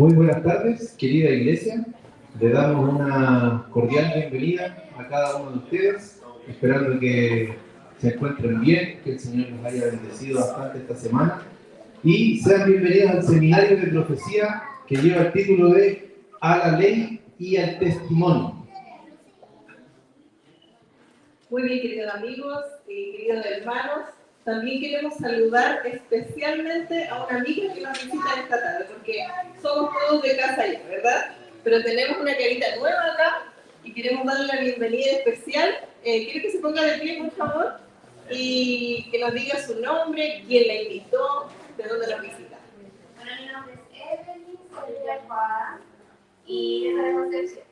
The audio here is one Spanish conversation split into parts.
Muy buenas tardes, querida iglesia. Le damos una cordial bienvenida a cada uno de ustedes, esperando que se encuentren bien, que el Señor los haya bendecido bastante esta semana. Y sean bienvenidos al seminario de profecía que lleva el título de A la ley y al testimonio. Muy bien, queridos amigos y queridos hermanos. También queremos saludar especialmente a una amiga que nos visita esta tarde, porque somos todos de casa ya, ¿verdad? Pero tenemos una carita nueva acá y queremos darle la bienvenida especial. Quiero que se ponga de pie, por favor, y que nos diga su nombre, quién la invitó, de dónde la visita. Bueno, mi nombre es Evelyn, soy de Alfada y de Concepción.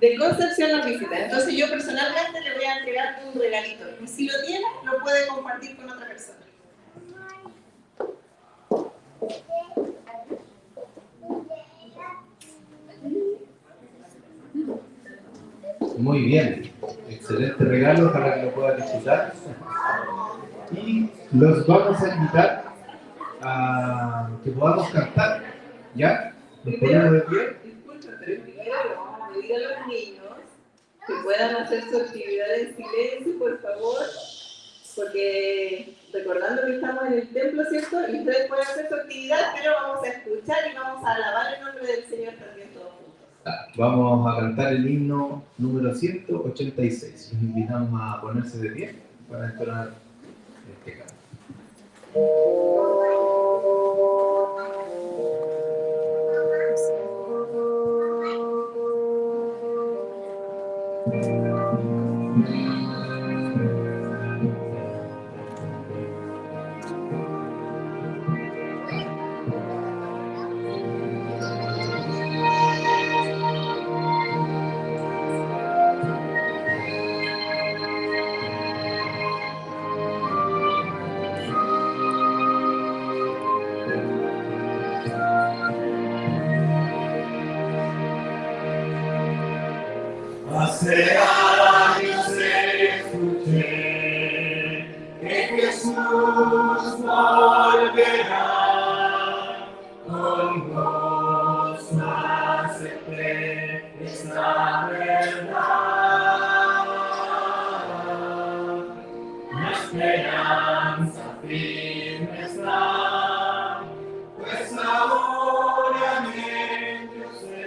De Concepción nos visita. Entonces yo personalmente le voy a entregar un regalito. Y si lo tiene, lo puede compartir con otra persona. Muy bien, excelente regalo para que lo puedan disfrutar. Y los vamos a invitar a que podamos cantar, ¿ya? Nos ponemos de pie. Primero vamos a pedir a los niños que puedan hacer su actividad en silencio, por favor, porque recordando que estamos en el templo, ¿cierto? Y ustedes pueden hacer su actividad, pero vamos a escuchar y vamos a alabar el nombre del Señor también todos juntos. Vamos a cantar el himno número 186. Los invitamos a ponerse de pie para entonar este canto. Hace años escuché que Jesús volverá, con gozo acepté esta verdad. La esperanza firme está, pues ahora yo sé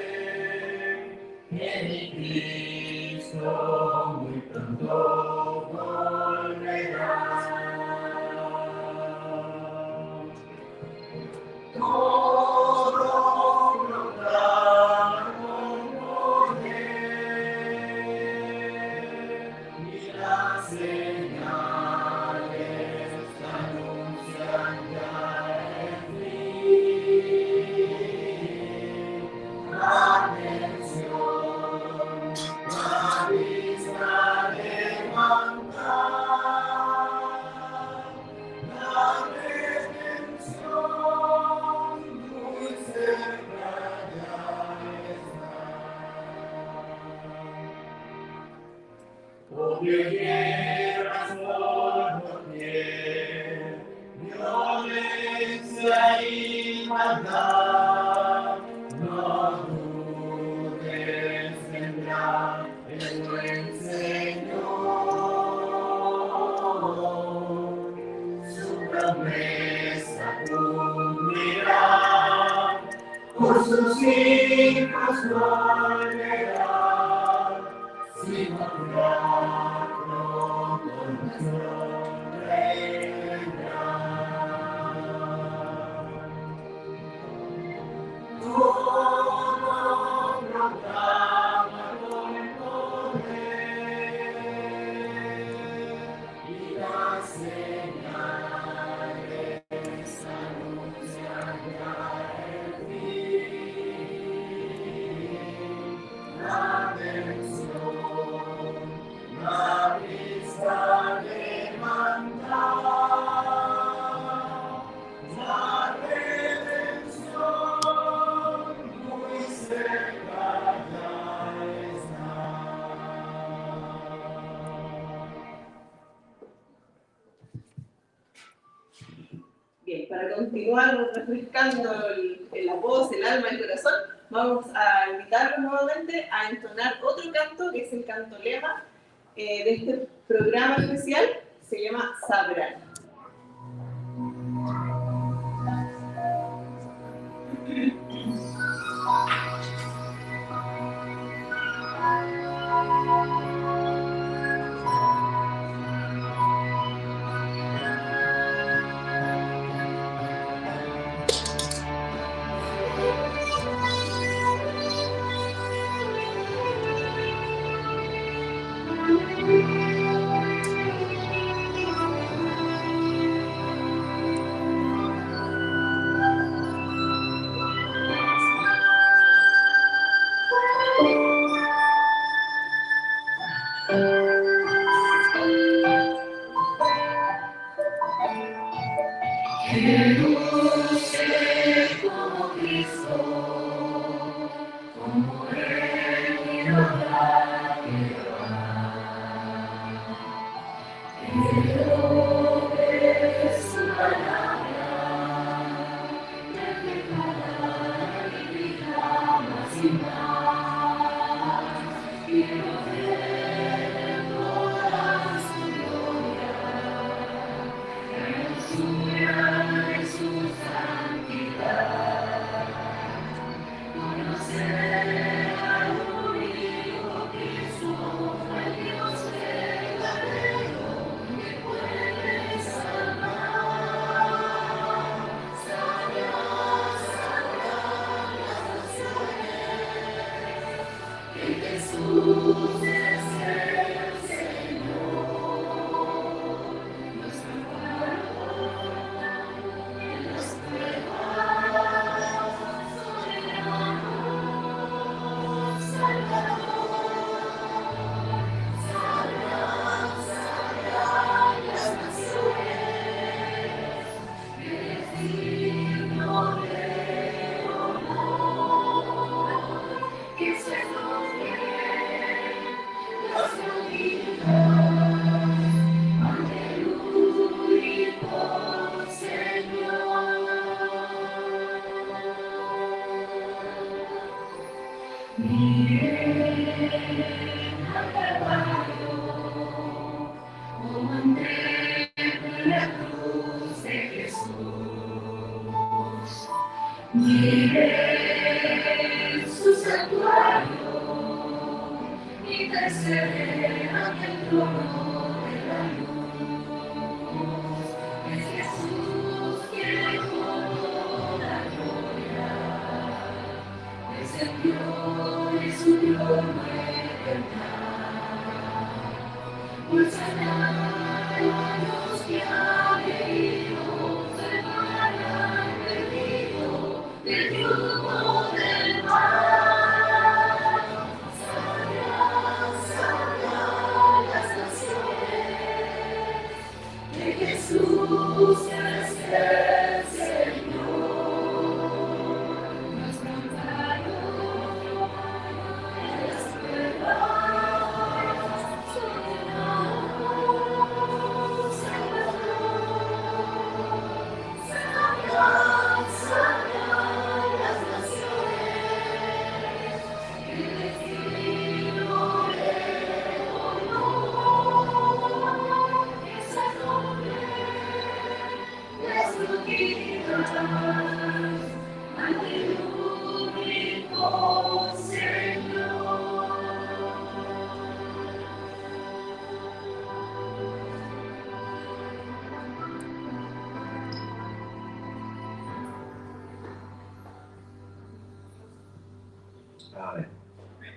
que mi Cristo muy pronto volverá. Todo proclama con poder y las señales anuncian ya el fin. La mención, la vista levantar, la redención muy cerca ya está. Odio guerras por doquier, violencia y maldad, no dudes, vendrá el buen Señor. Su promesa cumplirá, por sus hijos volverá, sin macular pronto nuestro Rey vendrá. Todo proclama con poder y las señales anuncian ya el fin. La bendición, la vista levantar, la redención muy cerca ya está. Bien, para continuar refrescando la voz, el alma, el corazón, vamos a invitarlos nuevamente a entonar otro canto, que es el canto lema de este programa especial, se llama Sabrán.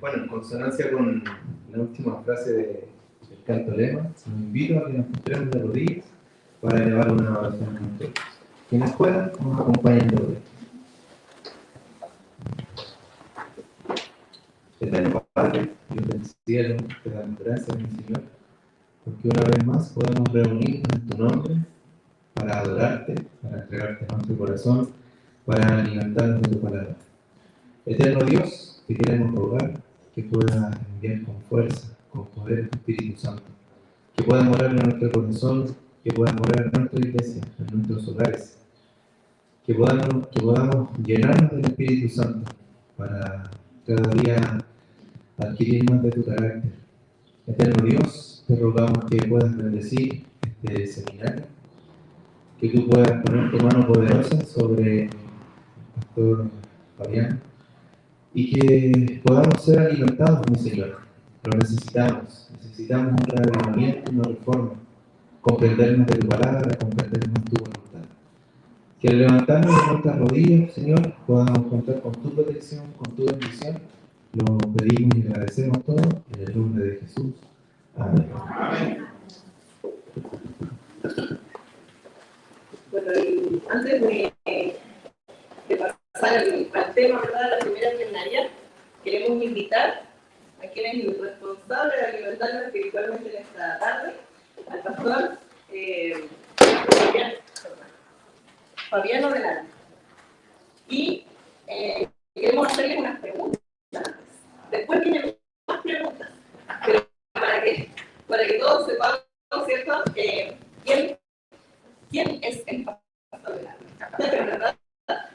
Bueno, en consonancia con la última frase del canto lema, los invito a que nos postremos de rodillas para elevar una oración juntos. Quienes puedan, nos acompañen de rodillas. Eterno Padre, Dios del cielo, te damos gracias, mi Señor, porque una vez más podemos reunirnos en tu nombre para adorarte, para entregarte nuestro corazón, para alimentarnos de tu palabra. Eterno Dios, te queremos rogar que pueda enviar con fuerza, con poder el Espíritu Santo, que pueda morar en nuestro corazón, que pueda morar en nuestra iglesia, en nuestros hogares, que podamos llenarnos del Espíritu Santo para cada día adquirir más de tu carácter. Eterno Dios, te rogamos que puedas bendecir este seminario, que tú puedas poner tu mano poderosa sobre el pastor Fabián y que podamos ser alimentados, mi Señor. Lo necesitamos un reavivamiento, una reforma, comprendernos de tu palabra, comprender más tu voluntad. Que al levantarnos de nuestras rodillas, Señor, podamos contar con tu protección, con tu bendición. Lo pedimos y agradecemos todo en el nombre de Jesús. Amén. Bueno, y antes de pasar al tema, ¿verdad?, la primera plenaria, queremos invitar a quien es el responsable de alimentarnos espiritualmente en esta tarde, al pastor Fabiano Delante. Y queremos hacerle unas preguntas. Después vienen más preguntas, pero para que todos sepamos, ¿cierto? ¿Quién es el pastor Delante? ¿Verdad?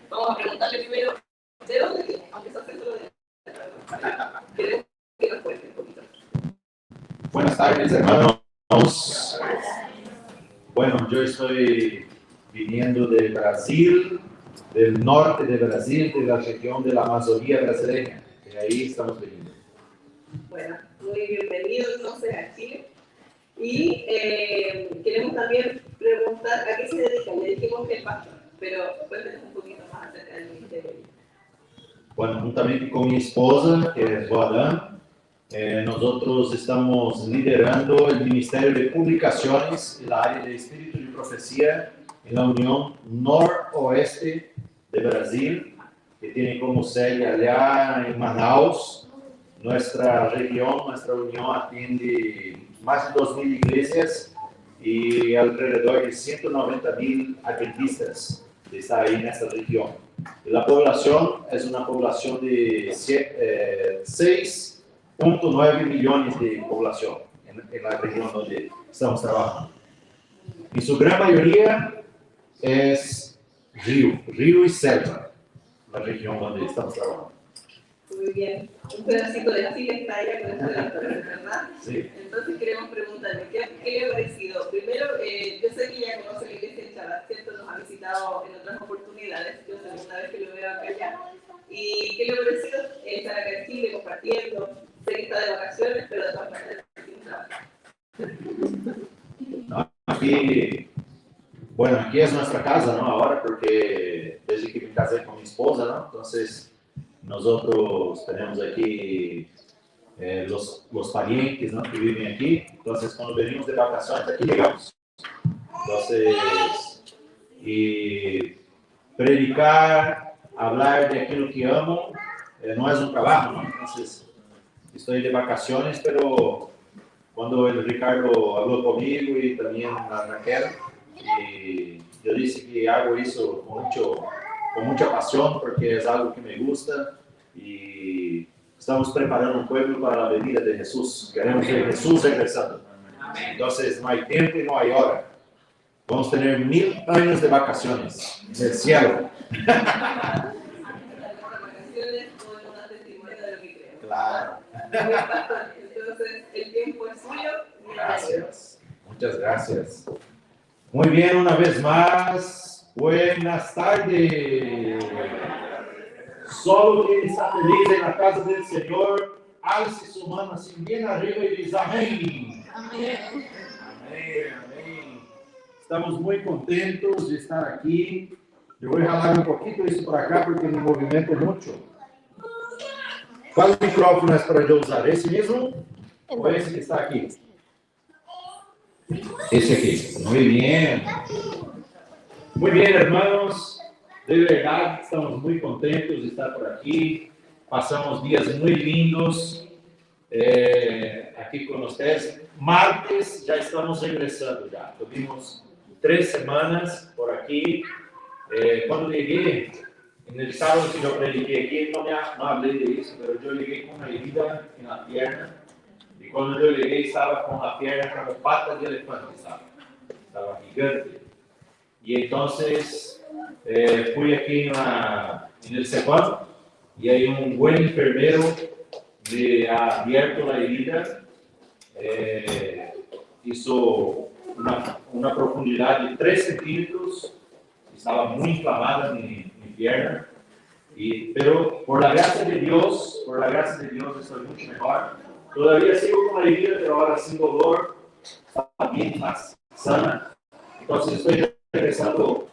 Vamos a preguntarle primero, ¿de dónde viene? Aunque se hace solo de queremos que nos cuente un poquito. Buenas tardes, hermanos. Bueno, yo estoy viniendo de Brasil, del norte de Brasil, de la región de la Amazonía brasileña. De ahí estamos viniendo. Bueno, muy bienvenido entonces a Chile. Y queremos también preguntar a qué se dedica. Le dijimos que es pastor, pero cuéntenos un poquito más acerca del ministerio. Bueno, juntamente con mi esposa, que es Guadán, nosotros estamos liderando el Ministerio de Publicaciones en la área de Espíritu y Profecía en la Unión Noroeste de Brasil, que tiene como sede allá en Manaus. Nuestra región, nuestra unión atiende más de 2.000 iglesias y alrededor de 190.000 adventistas que están ahí en esta región. La población es una población de 6.9 millones de población en la región donde estamos trabajando. Y su gran mayoría es río y selva, la región donde estamos trabajando. Muy bien. Un pedacito de Chile está allá con esto, ¿verdad? Sí. Entonces queremos preguntarle, ¿qué le ha parecido? Primero, yo sé que ya conoce la iglesia de Chabat, ¿cierto? Nos ha visitado en otras oportunidades, yo es la segunda vez que lo veo acá ya. ¿Y qué le ha parecido estar acá en Chile compartiendo? Sé que está de vacaciones, pero de todas maneras sin trabajar. No, aquí es nuestra casa, ¿no? Ahora, porque desde que me casé con mi esposa, ¿no? Entonces, nosotros tenemos aquí los parientes, ¿no?, que viven aquí. Entonces, cuando venimos de vacaciones, aquí llegamos. Entonces, y predicar, hablar de aquello que amo, no es un trabajo, ¿no? Entonces, estoy de vacaciones, pero cuando el Ricardo habló conmigo y también la Raquel, y yo dije que hago eso con mucha pasión, porque es algo que me gusta y estamos preparando un pueblo para la venida de Jesús. Queremos ver Jesús regresando. Entonces no hay tiempo y no hay hora. Vamos a tener 1000 años de vacaciones en el cielo. Las vacaciones podemos dar testimonio de lo que creemos. Claro. Entonces, el tiempo es suyo. Gracias. Muchas gracias. Muy bien, una vez más, buenas tardes. Solo quien está feliz en la casa del Señor, alce su mano así bien arriba y dice amén. Amén. Amén, amén. Estamos muy contentos de estar aquí. Yo voy a jalar un poquito eso para acá porque me movimento mucho. ¿Cuál micrófono es para yo usar? ¿Ese mismo o ese que está aquí? Ese aquí. Muy bien. Muy bien, hermanos. De verdad, estamos muy contentos de estar por aquí. Pasamos días muy lindos aquí con ustedes. Martes ya estamos regresando ya. Tuvimos 3 semanas por aquí. Cuando llegué, en el sábado que yo prediqué aquí, no hablé de eso, pero yo llegué con una herida en la pierna. Y cuando yo llegué estaba con la pierna como patas de elefante, estaba gigante. Y entonces fui aquí en el CEPAM y hay un buen enfermero me ha abierto la herida, hizo una profundidad de 3 centímetros, estaba muy inflamada mi pierna, pero por la gracia de Dios estoy mucho mejor. Todavía sigo con la herida, pero ahora sin dolor, está bien más sana. Entonces estoy regresando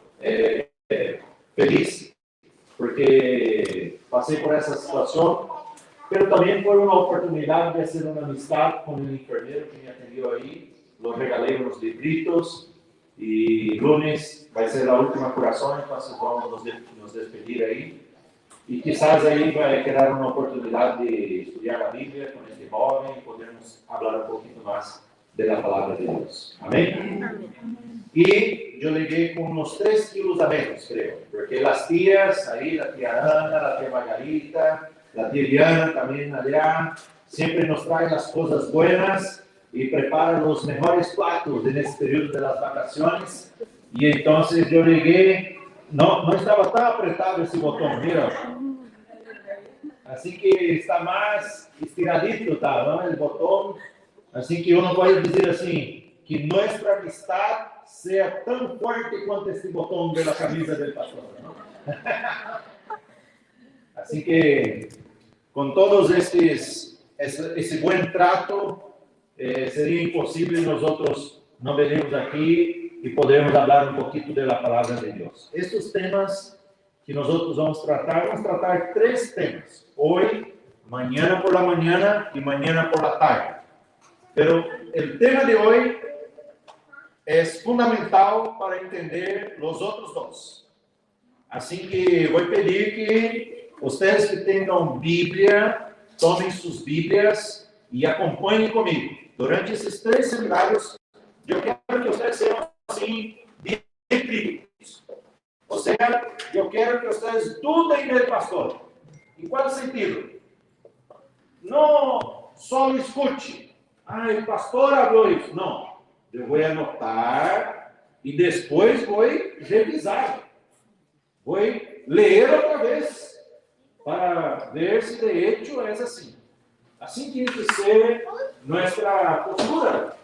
feliz porque pasé por esa situación, pero también fue una oportunidad de hacer una amistad con el enfermero que me atendió ahí. Los regalé unos libritos y lunes va a ser la última curación, entonces vamos a nos despedir ahí. Y quizás ahí va a quedar una oportunidad de estudiar la Biblia con este joven y podemos hablar un poquito más de la palabra de Dios. Amén. Y yo llegué con unos 3 kilos a menos, creo, porque las tías, ahí la tía Ana, la tía Margarita, la tía Diana también allá, siempre nos traen las cosas buenas y preparan los mejores platos en este periodo de las vacaciones. Y entonces yo llegué, no estaba tan apretado ese botón, mira. Así que está más estiradito, ¿tá, no? El botón. Así que uno puede decir así, que nuestra amistad sea tan fuerte cuanto este botón de la camisa del pastor, ¿no? Así que con todos ese buen trato, sería imposible nosotros no venirnos aquí y podemos hablar un poquito de la palabra de Dios. Estos temas que nosotros vamos a tratar 3 temas. Hoy, mañana por la mañana y mañana por la tarde. Pero el tema de hoy es fundamental para entender los otros 2. Así que voy a pedir que ustedes que tengan Biblia, tomen sus Biblias y acompañen conmigo. Durante esses 3 seminários, eu quero que vocês sejam assim, bem críticos. Ou seja, eu quero que vocês dudem del pastor. Em qual sentido? Não só escute. O pastor falou isso. Não. Eu vou anotar e depois vou revisar. Vou ler outra vez para ver se de hecho é assim. Assim tem que ser nossa postura.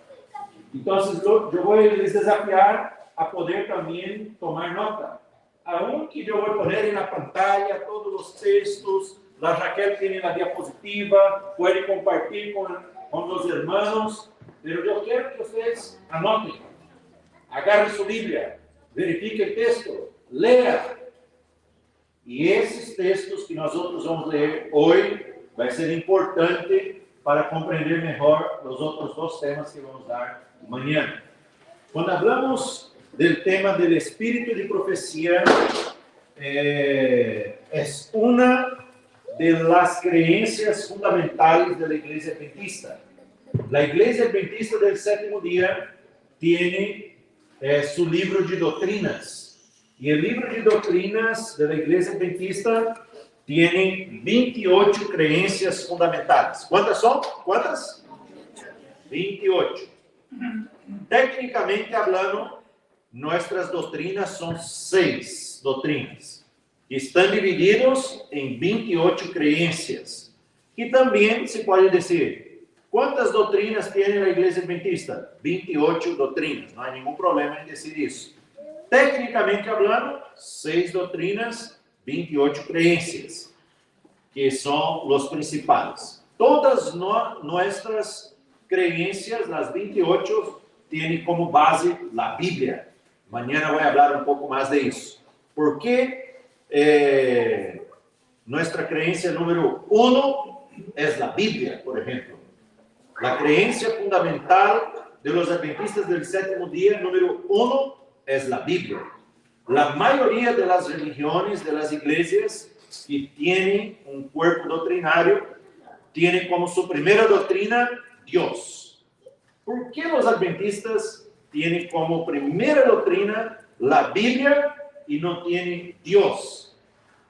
Então, eu vou les desafiar a poder também tomar nota. Aunque eu vou poner na pantalla todos os textos, a Raquel tem na diapositiva, pode compartilhar com os irmãos, mas eu quero que vocês anotem. Agarre sua Bíblia, verifique o texto, leia. E esses textos que nós outros vamos ler hoje vai ser importante para compreender melhor os outros 2 temas que vamos dar amanhã. Quando falamos do tema do espírito de profecia, é uma das crenças fundamentais da Igreja Adventista. A Igreja Adventista do 7º dia tem seu livro de doutrinas. E o livro de doutrinas da Igreja Adventista tem 28 crenças fundamentais. Quantas são? Quantas? 28. Tecnicamente falando, nossas doutrinas são 6 doutrinas, que estão divididas em 28 crenças. E também se pode dizer, quantas doutrinas tem a Igreja Adventista? 28 doutrinas, não há nenhum problema em dizer isso. Tecnicamente falando, 6 doutrinas, 28 crenças, que são os principais. Todas nossas crenças, as 28, têm como base a Bíblia. Amanhã vou falar um pouco mais disso. Porque nossa crença número 1 é a Bíblia, por exemplo. A crença fundamental de los adventistas del 7º dia, número 1, é a Bíblia. A maioria das religiões, das igrejas que têm um corpo doutrinário, têm como sua primeira doutrina Deus. Por que os adventistas têm como primeira doutrina a Bíblia e não têm Deus?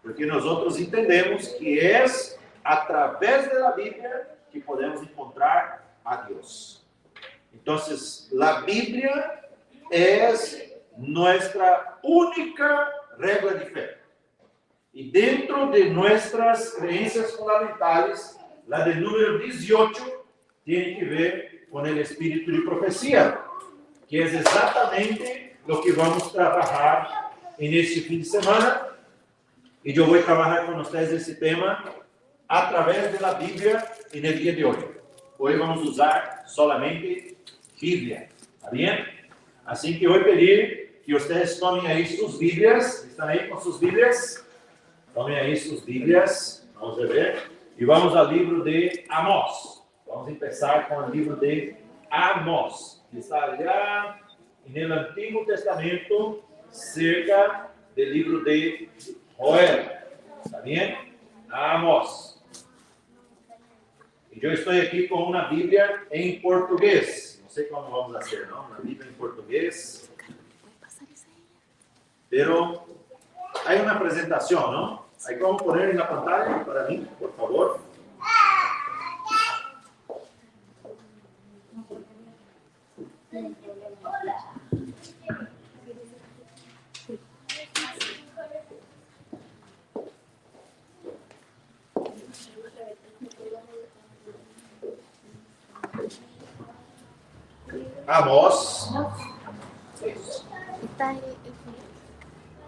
Porque nós outros entendemos que é através da Bíblia que podemos encontrar a Deus. Então, a Bíblia é nossa única regla de fe. Y dentro de nuestras creencias fundamentales, la del número 18 tiene que ver con el espíritu de profecía, que es exactamente lo que vamos a trabajar en este fin de semana. Y yo voy a trabajar con ustedes ese tema a través de la Biblia en el día de hoy. Hoy vamos a usar solamente Biblia. ¿Está bien? Así que voy a pedir que ustedes tomen ahí sus Biblias. ¿Están ahí con sus Biblias? Tomen aí suas Bíblias, vamos ver, e vamos ao livro de Amós. Vamos começar com o livro de Amós, que está allá no Antigo Testamento, cerca do livro de Joel. ¿Está bem? Amós. E eu estou aqui com uma Bíblia em português. Não sei como vamos fazer, não? Uma Bíblia em português. Pero hay una presentación, ¿no? Hay como poner en la pantalla para mí, por favor. Amós,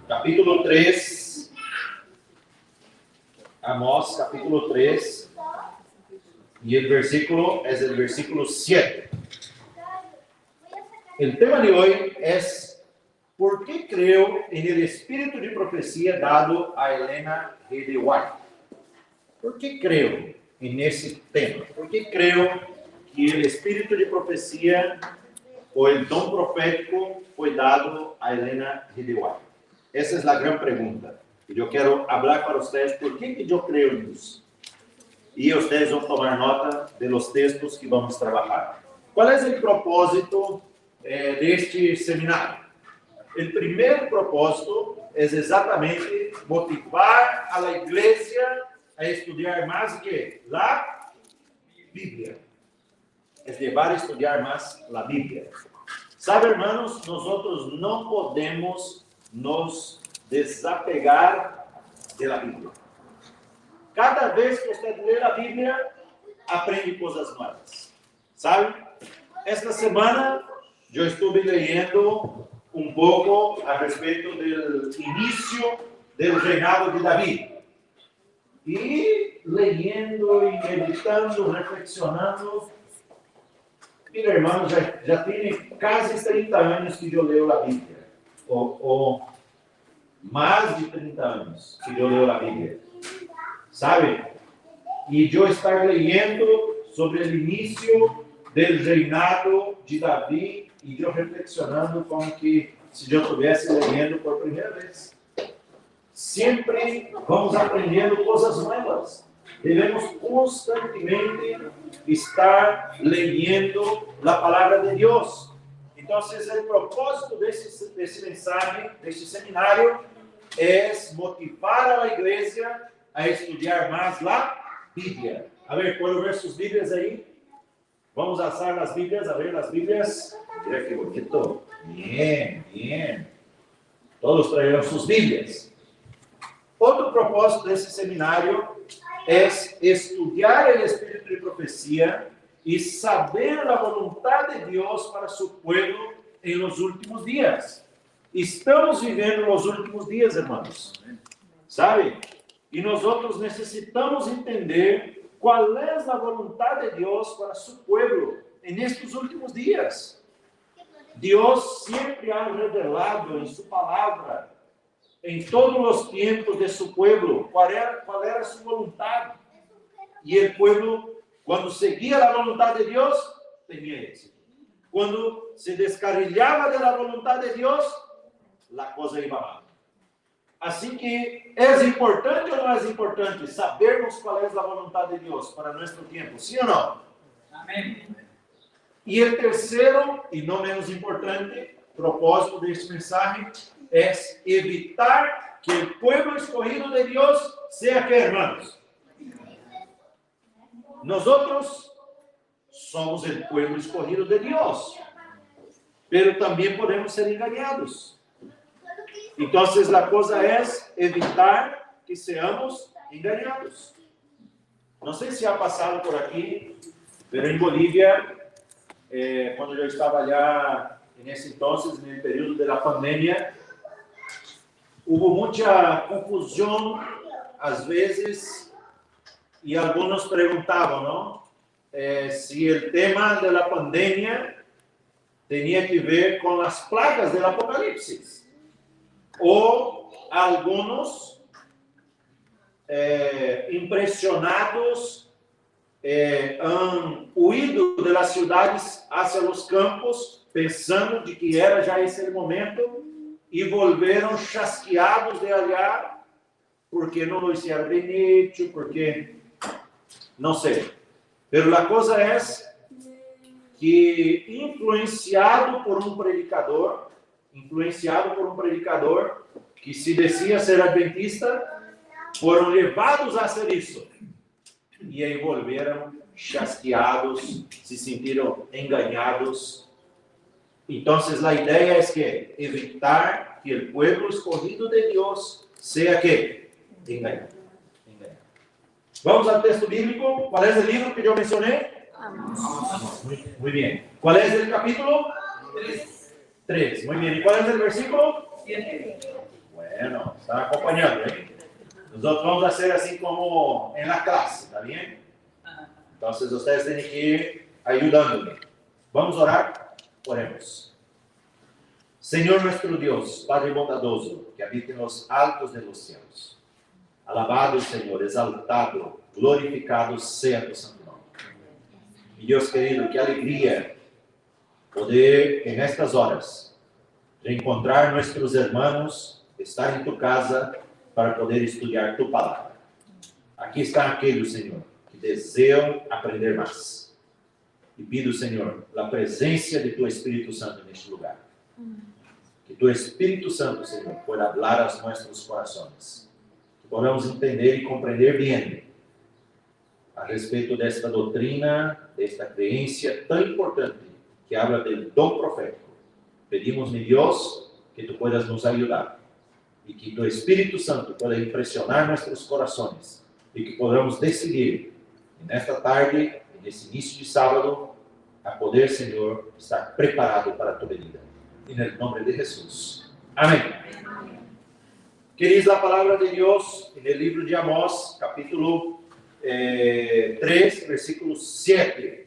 capítulo 3. Amós, capítulo 3. Y el versículo es el versículo 7. El tema de hoy es: ¿por qué creo en el espíritu de profecía dado a Elena G. de White? ¿Por qué creo en ese tema? ¿Por qué creo que el espíritu de profecía o el don profético fue dado a Elena G. de White? Esa es la gran pregunta. Y yo quiero hablar para ustedes por qué que yo creo en eso. Y ustedes van a tomar nota de los textos que vamos a trabajar. ¿Cuál es el propósito de este seminario? El primer propósito es exactamente motivar a la iglesia a estudiar más que la Biblia. Es llevar a estudiar más la Biblia. ¿Sabe, hermanos? Nosotros no podemos nos desapegar de la Biblia. Cada vez que usted lee la Biblia, aprende cosas nuevas. ¿Sabe? Esta semana yo estuve leyendo un poco a respecto del inicio del reinado de David. Y leyendo y meditando, reflexionando. Mira, hermanos, ya tiene casi 30 años que yo leo la Biblia. O más de 30 años que yo leo la Biblia. ¿Sabe? Y yo estar leyendo sobre el inicio del reinado de David y yo reflexionando como que si yo estuviese leyendo por primera vez. Siempre vamos aprendiendo cosas nuevas. Debemos constantemente estar leyendo la palabra de Dios. Entonces, el propósito de ese mensaje, de este seminario, es motivar a la iglesia a estudiar más la Biblia. A ver, ¿puedo ver sus Biblias ahí? Vamos a alzar las Biblias, a ver las Biblias. Mira qué bonito. Bien, bien. Todos trajeron sus Biblias. Otro propósito de ese seminario es estudiar el espíritu de profecía y saber la voluntad de Dios para su pueblo en los últimos días. Estamos viviendo los últimos días, hermanos. ¿Sabe? Y nosotros necesitamos entender cuál es la voluntad de Dios para su pueblo en estos últimos días. Dios siempre ha revelado en su palabra, en todos los tiempos de su pueblo, cuál era su voluntad. Y el pueblo, cuando seguía la voluntad de Dios, tenía éxito. Cuando se descarrilaba de la voluntad de Dios, la cosa iba mal. Así que, ¿es importante o no es importante sabermos cuál es la voluntad de Dios para nuestro tiempo? ¿Sí o no? Amén. Y el tercero, y no menos importante, propósito de este mensaje, es evitar que el pueblo escogido de Dios sea que, hermanos, nosotros somos el pueblo escogido de Dios, pero también podemos ser engañados. Entonces, la cosa es evitar que seamos engañados. No sé si ha pasado por aquí, pero en Bolivia, cuando yo estaba allá en ese entonces, en el periodo de la pandemia, hubo mucha confusión, às vezes, y algunos preguntaban, ¿no? Si el tema de la pandemia tenía que ver con las plagas del Apocalipsis. O algunos impresionados han huido de las ciudades hacia los campos, pensando de que era ya ese el momento, y volvieron chasqueados de allá, porque no lo hicieron bien hecho, porque no sé. Pero la cosa es que influenciado por un predicador que se decía ser adventista, foram levados a hacer isso. E aí volveram chasqueados, se sentiram enganados. Então, a ideia é que evitar que o pueblo escolhido de Deus seja que enganado. Vamos ao texto bíblico. Qual é o livro que eu mencionei? Muy bien. ¿Cuál es el capítulo? 3. Muy bien. ¿Y cuál es el versículo? 7. Bueno, están acompañando, ¿eh? Nosotros vamos a hacer así como en la clase, ¿está bien? Entonces ustedes tienen que ir ayudándome. Vamos a orar. Oremos. Señor nuestro Dios, Padre bondadoso, que habita en los altos de los cielos. Alabado, Señor, exaltado, glorificado sea tu santo nombre. Mi Dios querido, qué alegría poder en estas horas reencontrar nuestros hermanos, estar en tu casa para poder estudiar tu palabra. Aquí están aquellos, Señor, que desean aprender más. Y pido, Señor, la presencia de tu Espíritu Santo en este lugar. Que tu Espíritu Santo, Señor, pueda hablar a nuestros corazones. Que podamos entender y comprender bien a respeito desta doutrina, desta creencia tão importante que habla del dom profético. Pedimos, mi Dios, que tú puedas nos ayudar y que tu Espíritu Santo pueda impresionar nuestros corazones y que podamos decidir en esta tarde, en este inicio de sábado, a poder, Señor, estar preparado para tu venida. En el nombre de Jesús. Amén. ¿Qué dice la palabra de Dios en el libro de Amós, capítulo 3, versículo 7?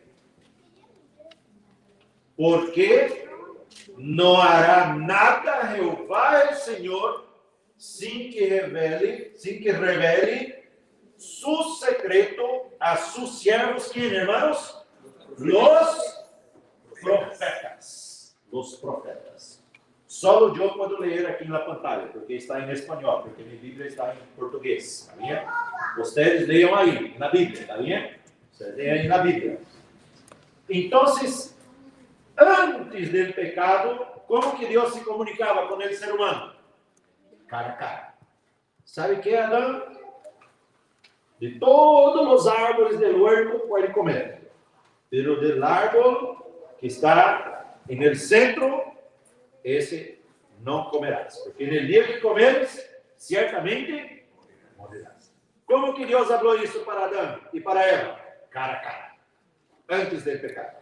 Porque no hará nada Jehová el Señor sin que revele su secreto a sus siervos. ¿Quién, hermanos? Los profetas. Los profetas. Solo yo puedo leer aquí en la pantalla, porque está en español, porque mi Biblia está en portugués. ¿Está bien? Ustedes lean ahí, en la Biblia. ¿Está bien? Ustedes lean en la Biblia. Entonces, antes del pecado, ¿cómo que Dios se comunicaba con el ser humano? Cara a cara. ¿Sabe qué, Adán? De todos los árboles del huerto puede comer, pero del árbol que está en el centro, ese no comerás, porque en el día que comeres, ciertamente morirás. ¿Cómo que Dios habló eso para Adán y para Eva? Cara a cara, antes del pecado.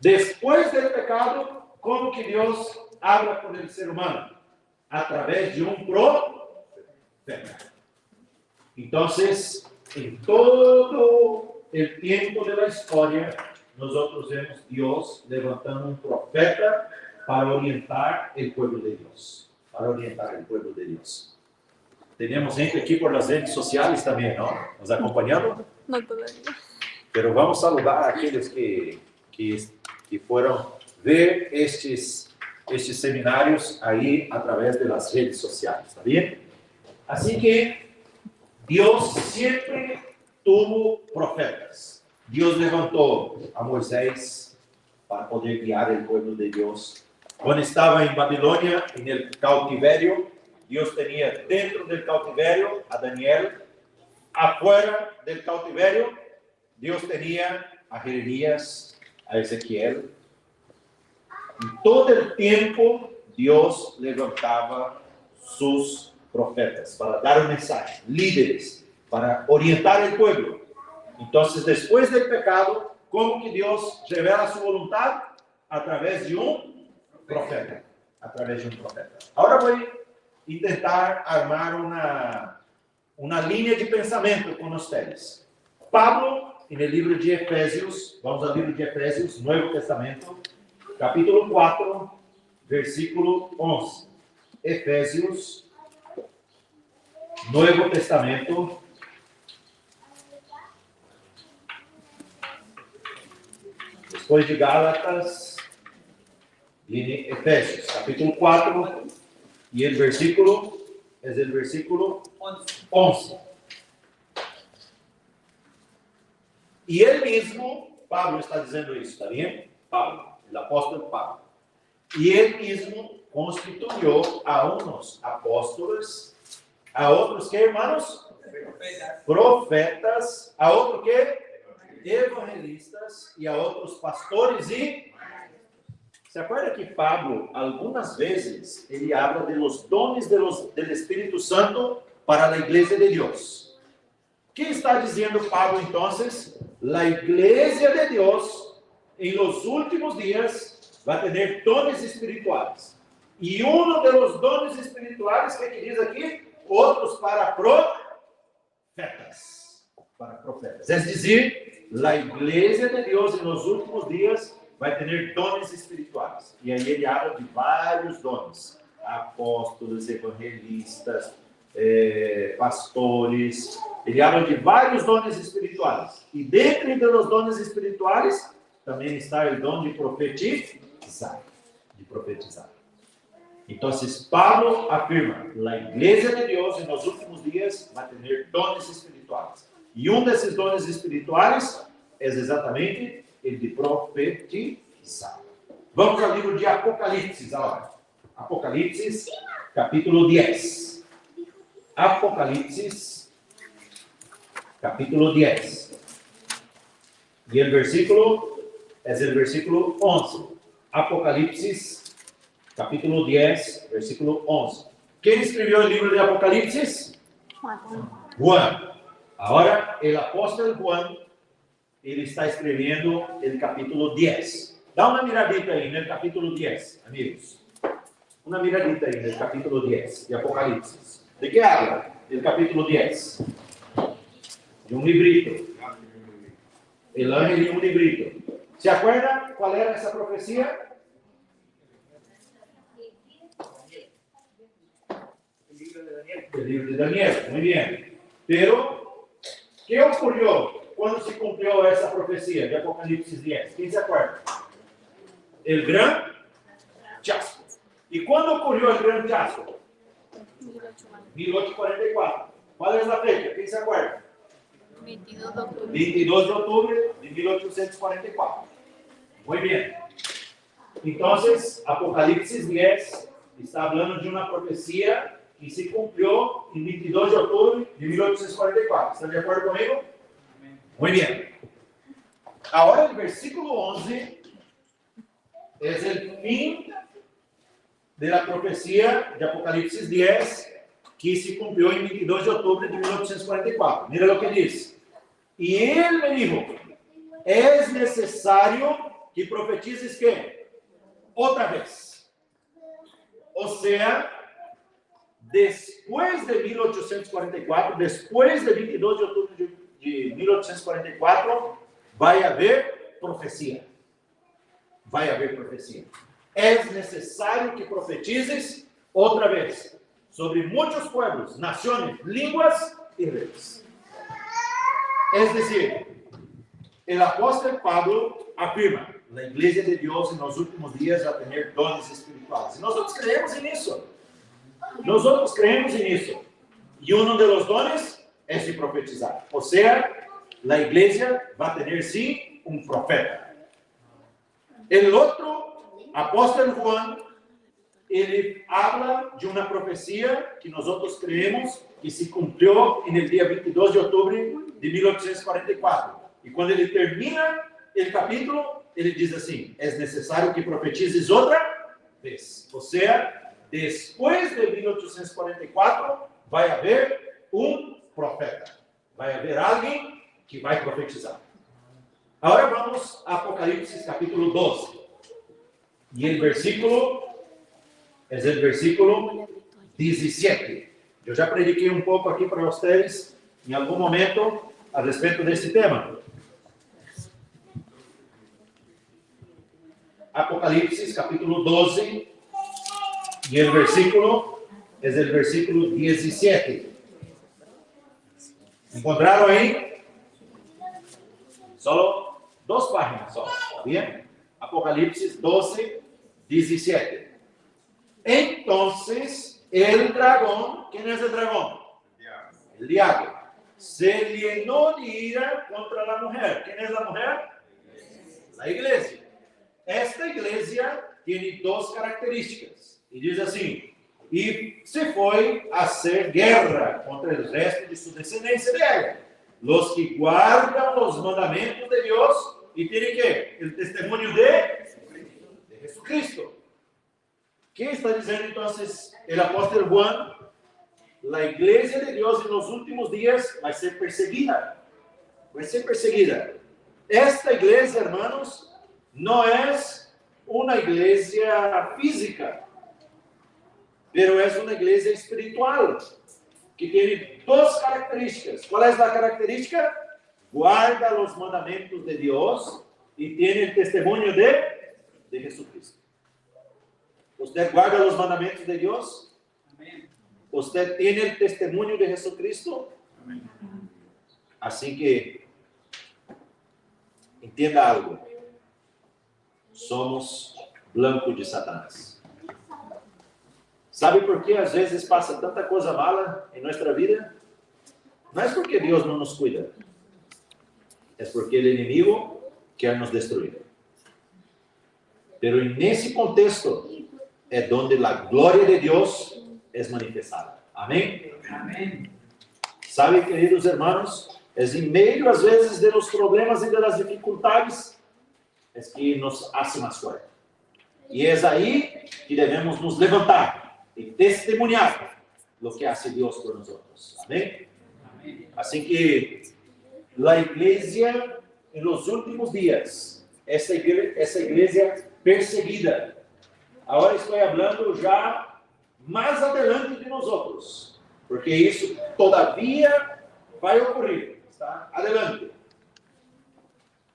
Después del pecado, ¿cómo que Dios habla con el ser humano? A través de un profeta. Entonces, en todo el tiempo de la historia, nosotros vemos Dios levantando un profeta para orientar el pueblo de Dios. Para orientar el pueblo de Dios. Tenemos gente aquí por las redes sociales también, ¿no? ¿Nos acompañamos? No todavía. Pero vamos a saludar a aquellos que fueron ver estes seminários aí através das redes sociais, ¿está bien? Así que Dios siempre tuvo profetas. Dios levantó a Moisés para poder guiar el pueblo de Dios. Cuando estaba en Babilonia, en el cautiverio, Dios tenía dentro del cautiverio a Daniel. Afuera del cautiverio, Dios tenía a Jeremías, a Ezequiel. En todo el tiempo, Dios levantaba sus profetas, para dar un mensaje, líderes, para orientar el pueblo. Entonces, después del pecado, ¿cómo que Dios revela su voluntad? A través de un profeta. A través de un profeta. Ahora voy a intentar armar una línea de pensamiento con ustedes. Pablo, en el libro de Efesios, vamos al libro de Efesios, Nuevo Testamento, capítulo 4, versículo 11. Efesios, Nuevo Testamento, después de Gálatas, viene Efesios, capítulo 4, y el versículo es el versículo 11. Y él mismo, Pablo está diciendo eso, ¿está bien? Pablo, el apóstol Pablo. Y él mismo constituyó a unos apóstoles, a otros, ¿qué, hermanos? Profetas, a otros, ¿qué? Evangelistas, y a otros pastores y... ¿Se acuerda que Pablo, algunas veces, él habla de los dones del Espíritu Santo para la iglesia de Dios? ¿Qué está diciendo Pablo entonces? La iglesia de Dios en los últimos días va a tener dones espirituales. Y uno de los dones espirituales que dice aquí, otros para profetas. Para profetas. Es decir, la iglesia de Dios en los últimos días vai ter dones espirituais. E aí ele habla de vários dones. Apóstolos, evangelistas, pastores. Ele habla de vários dones espirituais. E dentro dos dones espirituais, também está o dom de profetizar. Então, Pablo afirma, a igreja de Deus, nos últimos dias, vai ter dones espirituais. E desses dones espirituais é exatamente el de profetizar. Vamos ao livro de Apocalipse agora. Apocalipse, capítulo 10. Apocalipse, capítulo 10. E o versículo é o versículo 11. Apocalipse, capítulo 10, versículo 11. Quem escreveu o livro de Apocalipse? Juan. Agora, o apóstolo Juan, ele está escrevendo o capítulo 10. Dá uma miradita aí no capítulo 10, amigos. Uma miradita aí no capítulo 10 de Apocalipse. De que habla? O capítulo 10. De um librito. El ángel de um librito. Se acuerda qual era essa profecia? El libro de Daniel. Muy bien. Pero, ¿qué ocurrió quando se cumpriu essa profecia de Apocalipse 10? Quem se acorda? O grande chasco. E quando ocorreu o grande chasco? 1844. Qual é a fecha? Quem se acorda? 22 de outubro. 22 de outubro de 1844. Muito bem. Então, Apocalipse 10 está falando de uma profecia que se cumpriu em 22 de outubro de 1844. Estão de acordo comigo? Muy bien. Ahora el versículo 11 es el fin de la profecía de Apocalipsis 10 que se cumplió en 22 de octubre de 1844. Mira lo que dice. Y él me dijo, es necesario que profetices ¿qué? Otra vez. O sea, después de 1844, después de 22 de octubre de 1844, vai haver profecia. Vai haver profecia. É necessário que profetizes outra vez sobre muitos pueblos, nações, línguas e reis. É decir, o apóstolo Pablo afirma, a igreja de Deus em nos últimos dias vai ter dones espirituais. E nós creemos nisso. Nós creemos nisso. E um dos dones é de profetizar. Ou seja, a igreja vai ter sim um profeta. O outro apóstolo Juan, ele habla de uma profecia que nós creemos que se cumpriu no dia 22 de outubro de 1844. E quando ele termina o capítulo, ele diz assim: é necessário que profetizes outra vez. Ou seja, después de 1844, vai haver um profeta. Vai haver alguém que vai profetizar. Agora vamos a Apocalipse capítulo 12. E o versículo é o versículo 17. Eu já prediquei um pouco aqui para vocês em algum momento a respeito desse tema. Apocalipse capítulo 12 e o versículo é o versículo 17. Encontraram aí? Só 2 páginas só, ¿está bien? Apocalipse 12, 17. Entonces, el dragón, ¿quién es el dragón? El diablo. Se llenó de ira contra la mujer. ¿Quién es la mujer? La iglesia. Esta iglesia tiene 2 características. Y dice así, y se fue a hacer guerra contra el resto de su descendencia de ella. Los que guardan los mandamientos de Dios y tienen que el testimonio de Jesucristo. ¿Qué está diciendo entonces el apóstol Juan? La iglesia de Dios en los últimos días va a ser perseguida. Va a ser perseguida. Esta iglesia, hermanos, no es una iglesia física, pero es una iglesia espiritual que tiene 2 características. ¿Cuál es la característica? Guarda los mandamientos de Dios y tiene el testimonio de Jesucristo. ¿Usted guarda los mandamientos de Dios? Amén. ¿Usted tiene el testimonio de Jesucristo? Amén. Así que entienda algo. Somos blancos de Satanás. ¿Sabe por qué às vezes passa tanta coisa mala em nossa vida? Não é porque Deus não nos cuida. É porque o inimigo quer nos destruir. Pero nesse contexto é onde a glória de Deus é manifestada. Amém? Amém. Sabe, queridos irmãos, é em meio às vezes de los problemas e das dificuldades é que nos hace mais forte. E é aí que devemos nos levantar e testemunhar o que hace Deus por nós. Amém? Amém. Assim que a igreja em los últimos dias, essa igreja perseguida. Agora estou falando já mais adelante de nós outros, porque isso todavia vai ocorrer. Está adelante.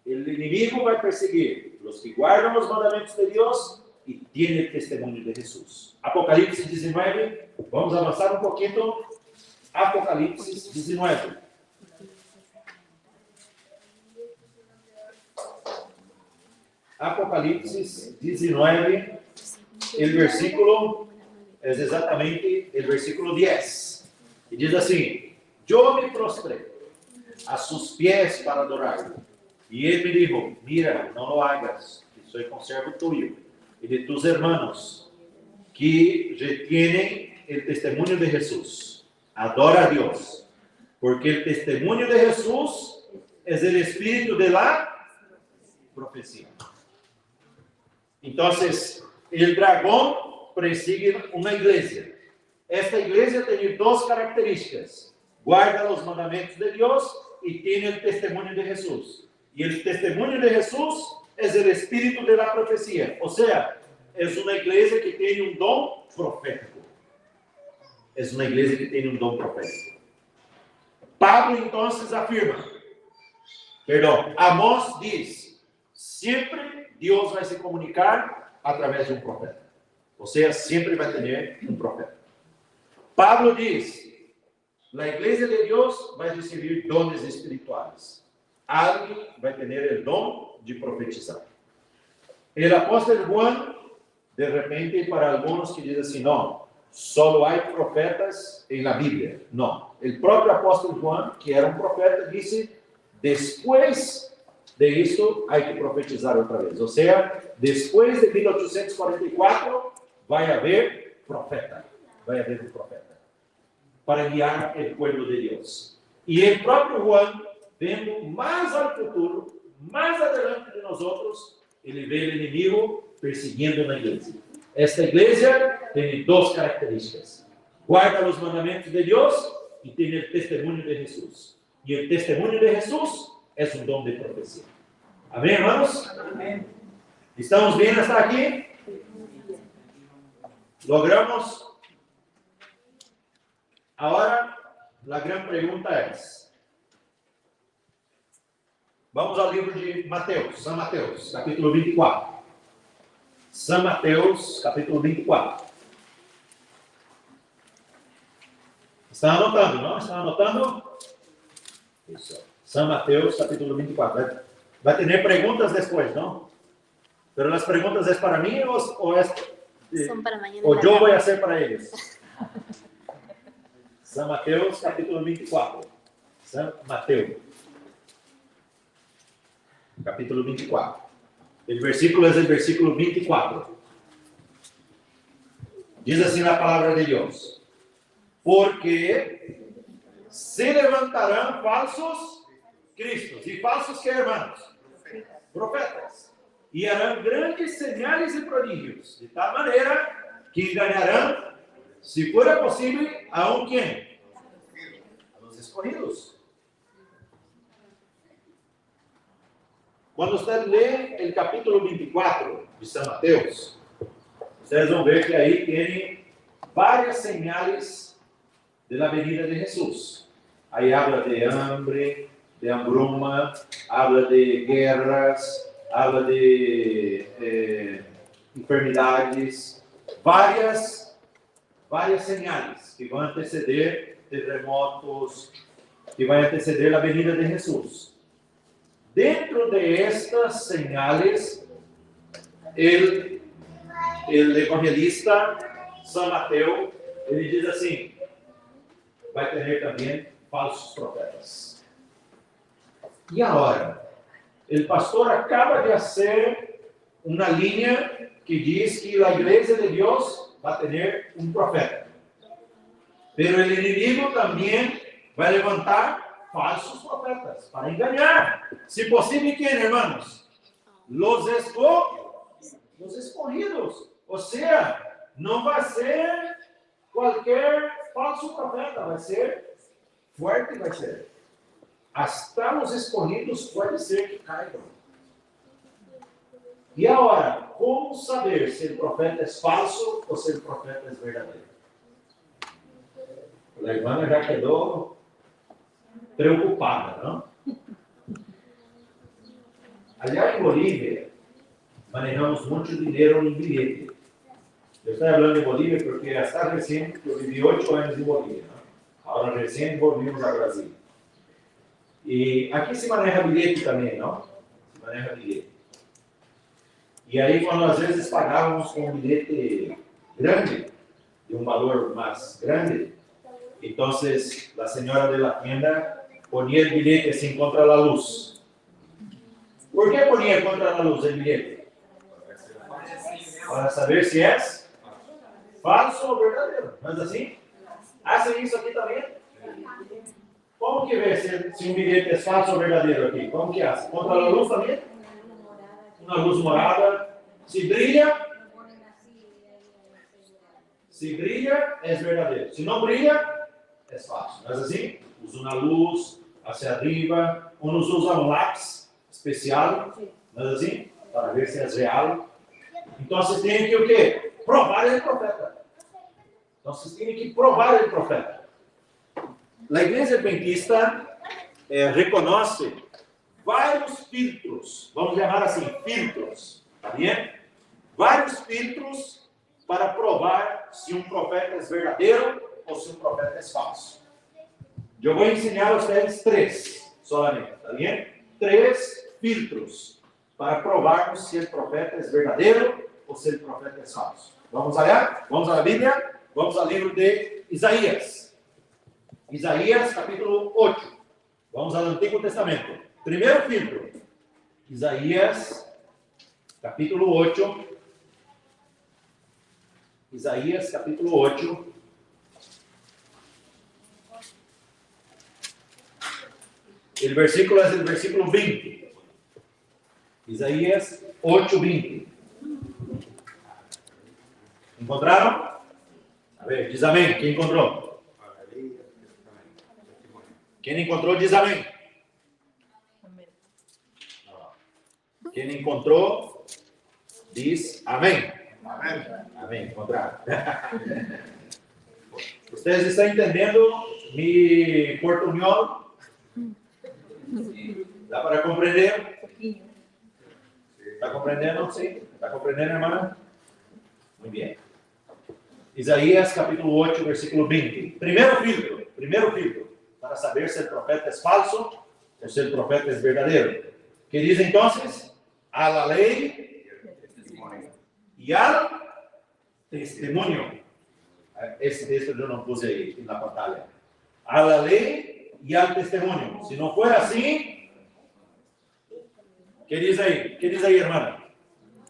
O inimigo vai perseguir os que guardam os mandamentos de Deus e têm o testemunho de Jesus. Apocalipse 19, vamos avançar um pouquinho. Apocalipse 19. Apocalipse 19, o versículo é exatamente o versículo 10. E diz assim: Eu me prostrei a sus pies para adorar-lo. E ele me dijo: Mira, não lo hagas, que soy conservo tuyo e de tus hermanos que retienen el testimonio de Jesús. Adora a Dios, porque el testimonio de Jesús es el espíritu de la profecía. Entonces, el dragón persigue una iglesia. Esta iglesia tiene 2 características: guarda los mandamientos de Dios y tiene el testimonio de Jesús. Y el testimonio de Jesús es el espíritu de la profecía. O sea, es una iglesia que tiene un don profético. Es una iglesia que tiene un don profético. Pablo entonces afirma, Amós diz, siempre Dios va a se comunicar a través de un profeta. O sea, siempre va a tener un profeta. Pablo diz, la iglesia de Dios va a recibir dones espirituales. Alguien va a tener el don de profetizar. El apóstol Juan, de repente, para algunos que dicen así, no, solo hay profetas en la Biblia. No, el propio apóstol Juan, que era un profeta, dice, después de esto hay que profetizar otra vez. O sea, después de 1844, va a haber profeta. Va a haber un profeta para guiar el pueblo de Dios. Y el propio Juan, vendo mais ao futuro, mais adelante de nós outros, ele vê o inimigo perseguindo na igreja. Esta iglesia tiene dos características. Guarda los mandamientos de Dios y tiene el testimonio de Jesús. Y el testimonio de Jesús es un don de profecía. Amén, hermanos. Amén. ¿Estamos bien hasta aquí? ¿Logramos? Ahora, la gran pregunta es, vamos al libro de Mateus, San Mateus, capítulo 24. San Mateus, capítulo 24. ¿Están anotando, no? ¿Están anotando? Eso. San Mateus, capítulo 24. Va a tener preguntas después, ¿no? Pero las preguntas es para mí o es... Son para mañana. O yo voy a hacer para ellos. San Mateus, capítulo 24. San Mateo, capítulo 24. El versículo es el versículo 24. Dice así la palabra de Dios. Porque se levantarán falsos cristos. ¿Y falsos qué, hermanos? Profetas. Y harán grandes señales y prodigios, de tal manera que engañarán, si fuera posible, ¿a un quién? A los escogidos. Cuando usted lee el capítulo 24 de San Mateus, ustedes van a ver que ahí tiene varias señales de la venida de Jesús. Ahí habla de hambre, de hambruna, habla de guerras, habla de enfermedades, varias señales que van a anteceder terremotos, que van a anteceder la venida de Jesús. Dentro de estas señales, el evangelista San Mateo, ele diz assim, vai ter também falsos profetas. E agora? El pastor acaba de hacer una línea que dice que la iglesia de Dios va a tener un profeta. Pero el enemigo también va a levantar falsos profetas para engañar. Si posible, ¿quién, hermanos? Los escogidos. O sea, no va a ser cualquier falso profeta, va a ser fuerte, va a ser. Hasta los escogidos puede ser que caigan. E agora, como saber se o profeta é falso ou se o profeta é verdadeiro? A irmã já quedou preocupada, não? Allá em Bolívia, manejamos muito dinheiro em bilhete. Eu estou falando de Bolívia porque hasta recém, eu vivi 8 anos em Bolívia. Não? Agora recém volvimos ao Brasil. E aqui se maneja bilhete também, não? Se maneja bilhete. E aí, quando às vezes pagávamos com um bilhete grande, de um valor mais grande, então a senhora da tienda ponia o bilhete assim contra a luz. Por que ponia contra a luz o bilhete? Para saber se é falso ou verdadeiro. Mas assim, hacen isso aqui também? Como que vê se um bilhete é falso ou verdadeiro aqui? Como que hace? Contra a luz também? Uma luz morada. Se brilha, é verdadeiro. Se não brilha, é falso. Mas assim, usa uma luz hacia arriba. Uns usam um lápis especial, mas assim, para ver se é real. Então, vocês têm que o quê? Provar o profeta. Então, vocês têm que provar o profeta. A igreja adventista reconhece vários filtros, vamos chamar assim, filtros, tá bem? Vários filtros para provar se um profeta é verdadeiro ou se um profeta é falso. Eu vou ensinar a vocês 3 solamente, tá bem? 3 filtros para provarmos se o profeta é verdadeiro ou se o profeta é falso. Vamos olhar? Vamos à Bíblia? Vamos ao livro de Isaías. Isaías, capítulo 8. Vamos ao Antigo Testamento. Primeiro filtro. Isaías, capítulo 8. Isaías, capítulo 8. El versículo es el versículo 20. Isaías 8:20. ¿Encontraron? A ver, diz amém. ¿Quién encontró? ¿Quién encontró? Diz amém. ¿Quién encontró? Diz amém. Amém. Encontraram. ¿Ustedes están entendiendo mi portuñol? ¿Da para comprender? ¿Está comprendiendo? ¿Sí? ¿Está comprendiendo, hermano? Muy bien. Isaías capítulo 8, versículo 20. Primeiro filtro, para saber se el profeta es falso o si el profeta es verdadero. ¿Qué dice entonces? A la ley y al testimonio. Esse texto eu não puse aí na pantalla. A la ley y al testimonio. Si no fuera así, ¿qué dice ahí? ¿Qué dice ahí, hermana?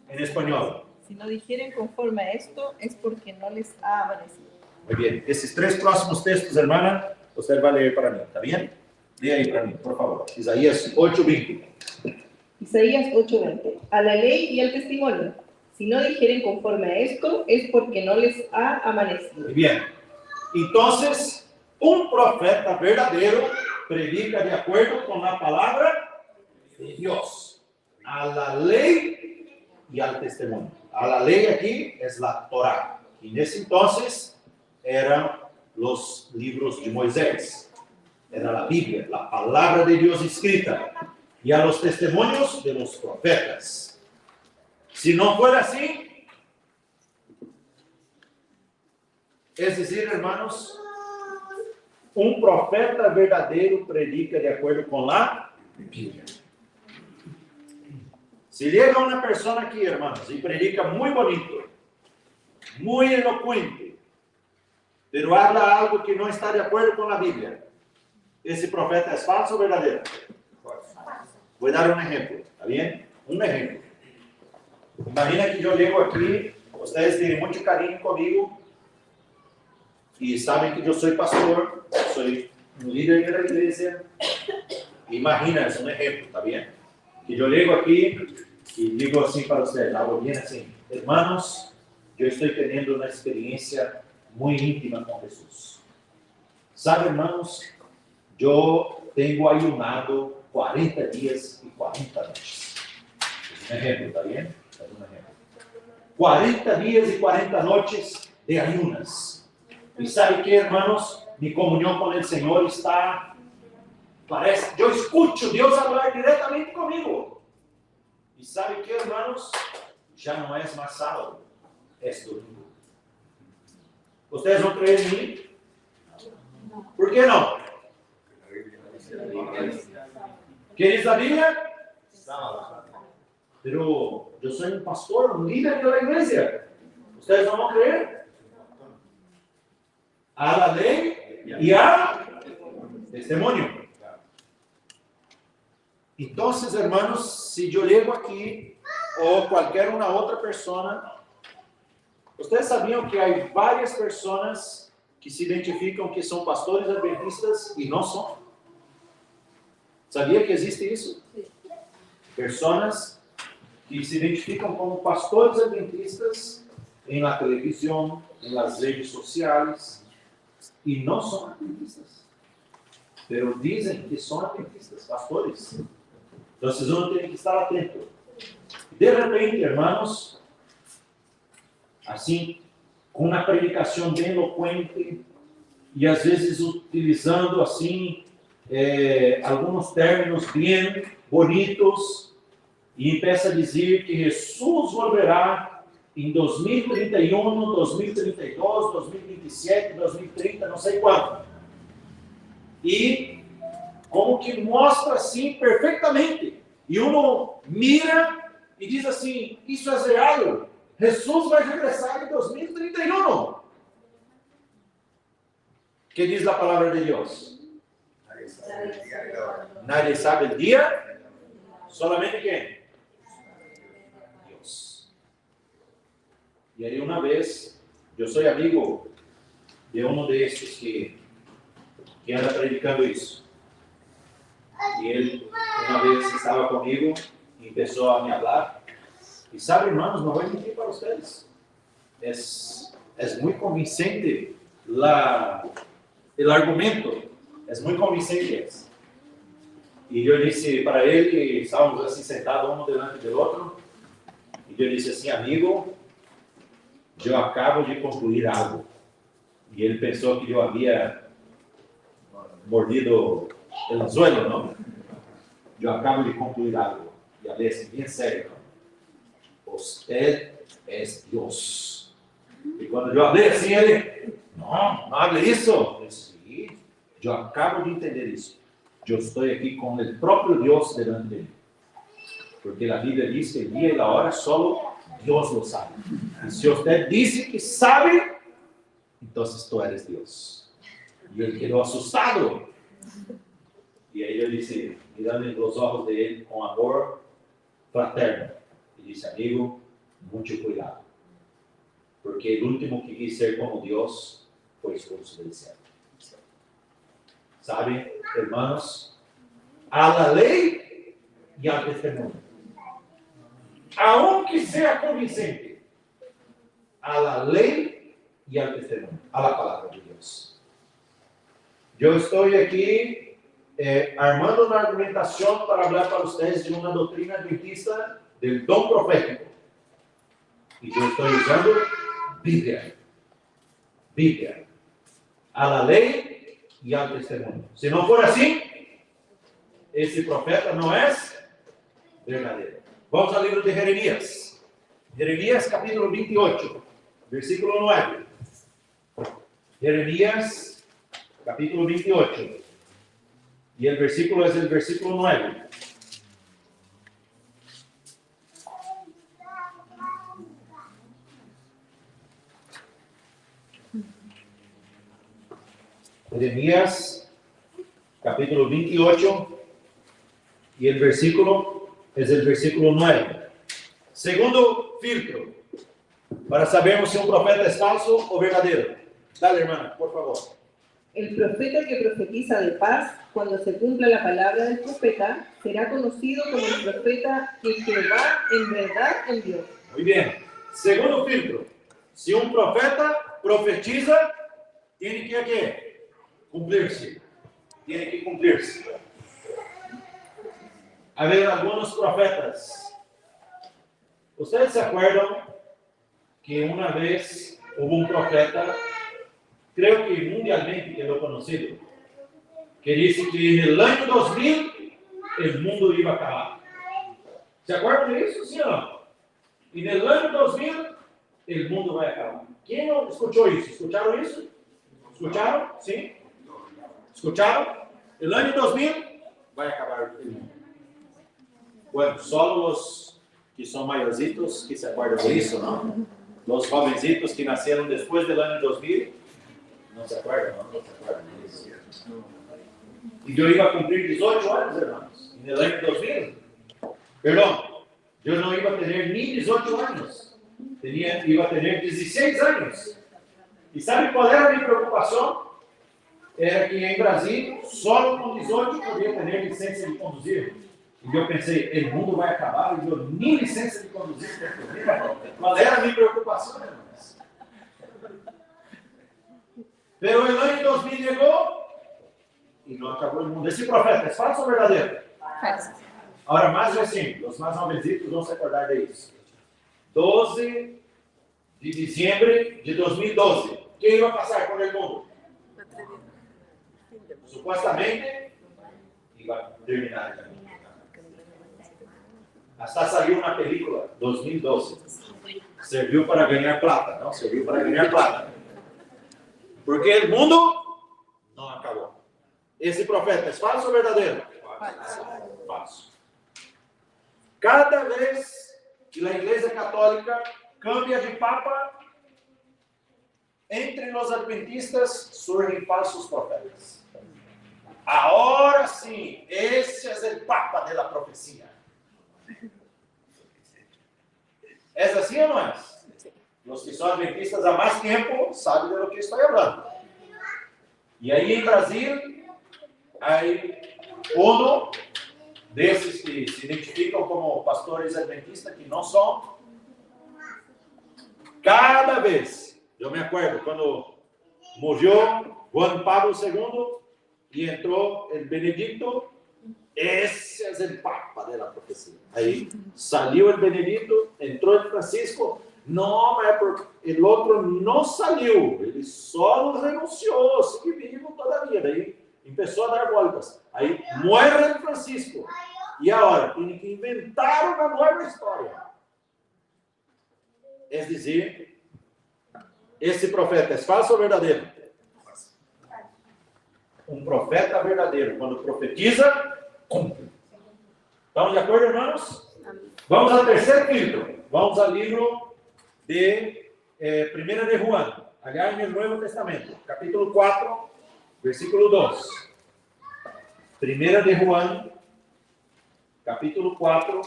En español. Si no dijeren conforme a esto, es porque no les ha amanecido. Muy bien. Esses três próximos textos, hermana, você vai ler para mim, ¿está bien? Lea ahí para mí, por favor. Isaías 8:20. Isaías 8:20. A la ley y al testimonio. Si no dijeren conforme a esto, es porque no les ha amanecido. Muy bien. Entonces, un profeta verdadero predica de acuerdo con la palabra de Dios, a la ley y al testimonio. A la ley aquí es la Torá. Y en ese entonces eran los libros de Moisés. Era la Biblia, la palabra de Dios escrita. Y a los testimonios de los profetas. Si no fuera así, es decir, hermanos, un profeta verdadero predica de acuerdo con la Biblia. Si llega una persona aquí, hermanos, y predica muy bonito, muy elocuente, pero habla algo que no está de acuerdo con la Biblia, ¿ese profeta es falso o verdadero? Voy a dar un ejemplo, ¿está bien? Un ejemplo. Imagina que yo llego aquí, ustedes tienen mucho cariño conmigo y saben que yo soy pastor, soy un líder de la iglesia. Imagina, es un ejemplo, ¿está bien? Que yo llego aquí y digo así para ustedes, hago bien así. Hermanos, yo estoy teniendo una experiencia muy íntima con Jesús. ¿Saben, hermanos? Yo tengo ayunado 40 días y 40 noches. Es un ejemplo, ¿está bien? Es un ejemplo. 40 días y 40 noches de ayunas. ¿Y sabe qué, hermanos? Mi comunión con el Señor está... Parece, yo escucho Dios hablar directamente conmigo. ¿Y sabe qué, hermanos? Ya no es más sábado, es domingo. ¿Ustedes no creen en mí? ¿Por qué no? ¿Qué dice la Biblia? Pero yo soy un pastor, un líder de la iglesia. ¿Ustedes no van a creer? A la ley y al testimonio. Entonces, hermanos, si yo llego aquí o cualquier una otra persona, ustedes sabían que hay varias personas que se identifican que son pastores adventistas y no son. ¿Sabía que existe eso? Personas que se identifican como pastores adventistas en la televisión, en las redes sociales, y no son adventistas. Pero dicen que son adventistas, pastores. Entonces uno tiene que estar atento. De repente, hermanos, así, con una predicación bien elocuente, y a veces utilizando así algunos términos bien bonitos, y empieza a decir que Jesús volverá en 2031, 2032, 2027, 2030, no sé cuánto. Y como que mostra assim perfeitamente. E uno mira e diz assim, isso é real. Jesus vai regressar em 2031. ¿Qué dice la palabra de Dios? Nadie sabe el día. Solamente ¿quién? Dios. Y ahí una vez, yo soy amigo de uno de estos que anda predicando isso. Y él una vez estaba conmigo y empezó a me hablar. Y sabe, hermanos, no voy a mentir para ustedes. es muy convincente el argumento, es muy convincente. Y yo dije para él, y estábamos así sentados uno delante del otro, y yo dije así, amigo, yo acabo de concluir algo. Y él pensó que yo había mordido el anzuelo, ¿no? Yo acabo de concluir algo. Y hablé así, bien serio. Usted es Dios. Y cuando yo hablé así, él, no hable eso. Yo dije, sí, yo acabo de entender eso. Yo estoy aquí con el propio Dios delante de mí. Porque la Biblia dice que el día y la hora solo Dios lo sabe. Y si usted dice que sabe, entonces tú eres Dios. Y él quedó asustado. Y ahí yo dije, mirando en los ojos de él con amor fraterno. Y dice, amigo, mucho cuidado. Porque el último que quise ser como Dios fue expulso del cielo. ¿Sabe, hermanos? A la ley y al testimonio. Aunque sea convincente, a la ley y al testimonio, a la palabra de Dios. Yo estoy aquí armando una argumentación para hablar para ustedes de una doctrina adventista del don profético. Y yo estoy usando Biblia. Biblia. A la ley y al testimonio. Si no fuera así, ese profeta no es verdadero. Vamos al libro de Jeremías. Jeremías capítulo 28, versículo 9. Jeremías capítulo 28. Y el versículo es el versículo 9. Jeremías capítulo 28 y el versículo es el versículo 9. Segundo filtro para sabermos si un profeta es falso o verdadero. Dale, hermana, por favor. El profeta que profetiza de paz, cuando se cumpla la palabra del profeta, será conocido como el profeta que Jehová en verdad envió. Muy bien. Segundo filtro. Si un profeta profetiza, tiene que ¿qué? Cumplirse. Tiene que cumplirse. A ver, algunos profetas. ¿Ustedes se acuerdan que una vez hubo un profeta, creo que mundialmente quedó conocido, que dice que en el año 2000 el mundo iba a acabar? ¿Se acuerdan de eso, sí o no? En el año 2000 el mundo va a acabar. ¿Quién no escuchó eso? ¿Escucharon eso? ¿Escucharon? ¿Sí? ¿Escucharon? El año 2000 va a acabar el mundo. Bueno, solo los que son mayorcitos que se acuerdan de eso, ¿no? Los jovencitos que nacieron después del año 2000 no se acuerdan, ¿no? No se acuerdan de eso. Y yo iba a cumplir 18 años, hermanos, en el año 2000. Perdón, yo no iba a tener ni 18 años. Iba a tener 16 años. ¿Y sabe cuál era mi preocupación? Era que en Brasil, solo con 18 podía tener licencia de conduzir. Y yo pensé, el mundo va a acabar y yo ni licencia de conduzir tengo que tener. ¿Cuál era mi preocupación, hermanos? Pero el año 2000 llegó y no acabó el mundo. ¿Ese profeta es falso o verdadero? Falso. Ahora, más reciente, los más jovencitos vão se acordar de isso. 12 de diciembre de 2012. ¿Qué iba a pasar con el mundo? Supuestamente iba a terminar el mundo. Hasta salió una película, 2012. Serviu para ganhar plata, não? Serviu para ganhar plata. Porque el mundo não acabou. Esse profeta é falso ou verdadeiro? Falso. Cada vez que a Igreja Católica cambia de papa, entre os adventistas surgem falsos profetas. Agora sim, esse é o papa da profecia. É assim ou não é? Os que são adventistas há mais tempo sabem de lo que estou falando. E aí em Brasil, aí um desses que se identificam como pastores adventistas, que não são, Cada vez, yo me acuerdo cuando murió Juan Pablo II y entró el Benedicto, ese es el papa de la profecía. Ahí salió el Benedicto, entró el Francisco. No, porque el otro no salió, él solo renunció, sigue vivo todavía. Ahí empezó a dar vueltas. Ahí muere el Francisco. Y ahora tiene que inventar una nueva historia. Es decir, ese profeta es falso o verdadeiro? Un profeta verdadeiro, cuando profetiza, cumple. ¿Estamos de acuerdo, hermanos? Vamos al tercer filtro. Vamos al libro de Primera de Juan, allá en el Nuevo Testamento, capítulo 4, versículo 2. Primera de Juan, capítulo 4,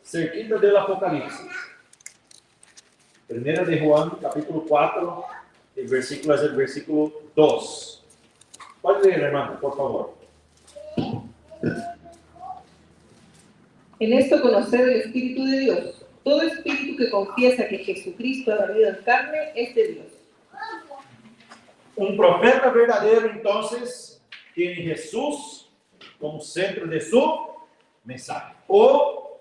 cerquita del Apocalipsis. Primera de Juan, capítulo 4, el versículo es el versículo 2. ¿Puede leer, hermano, por favor? En esto conocer el Espíritu de Dios. Todo espíritu que confiesa que Jesucristo ha venido en carne es de Dios. Un profeta verdadeiro, entonces, tiene Jesús como centro de su mensaje. O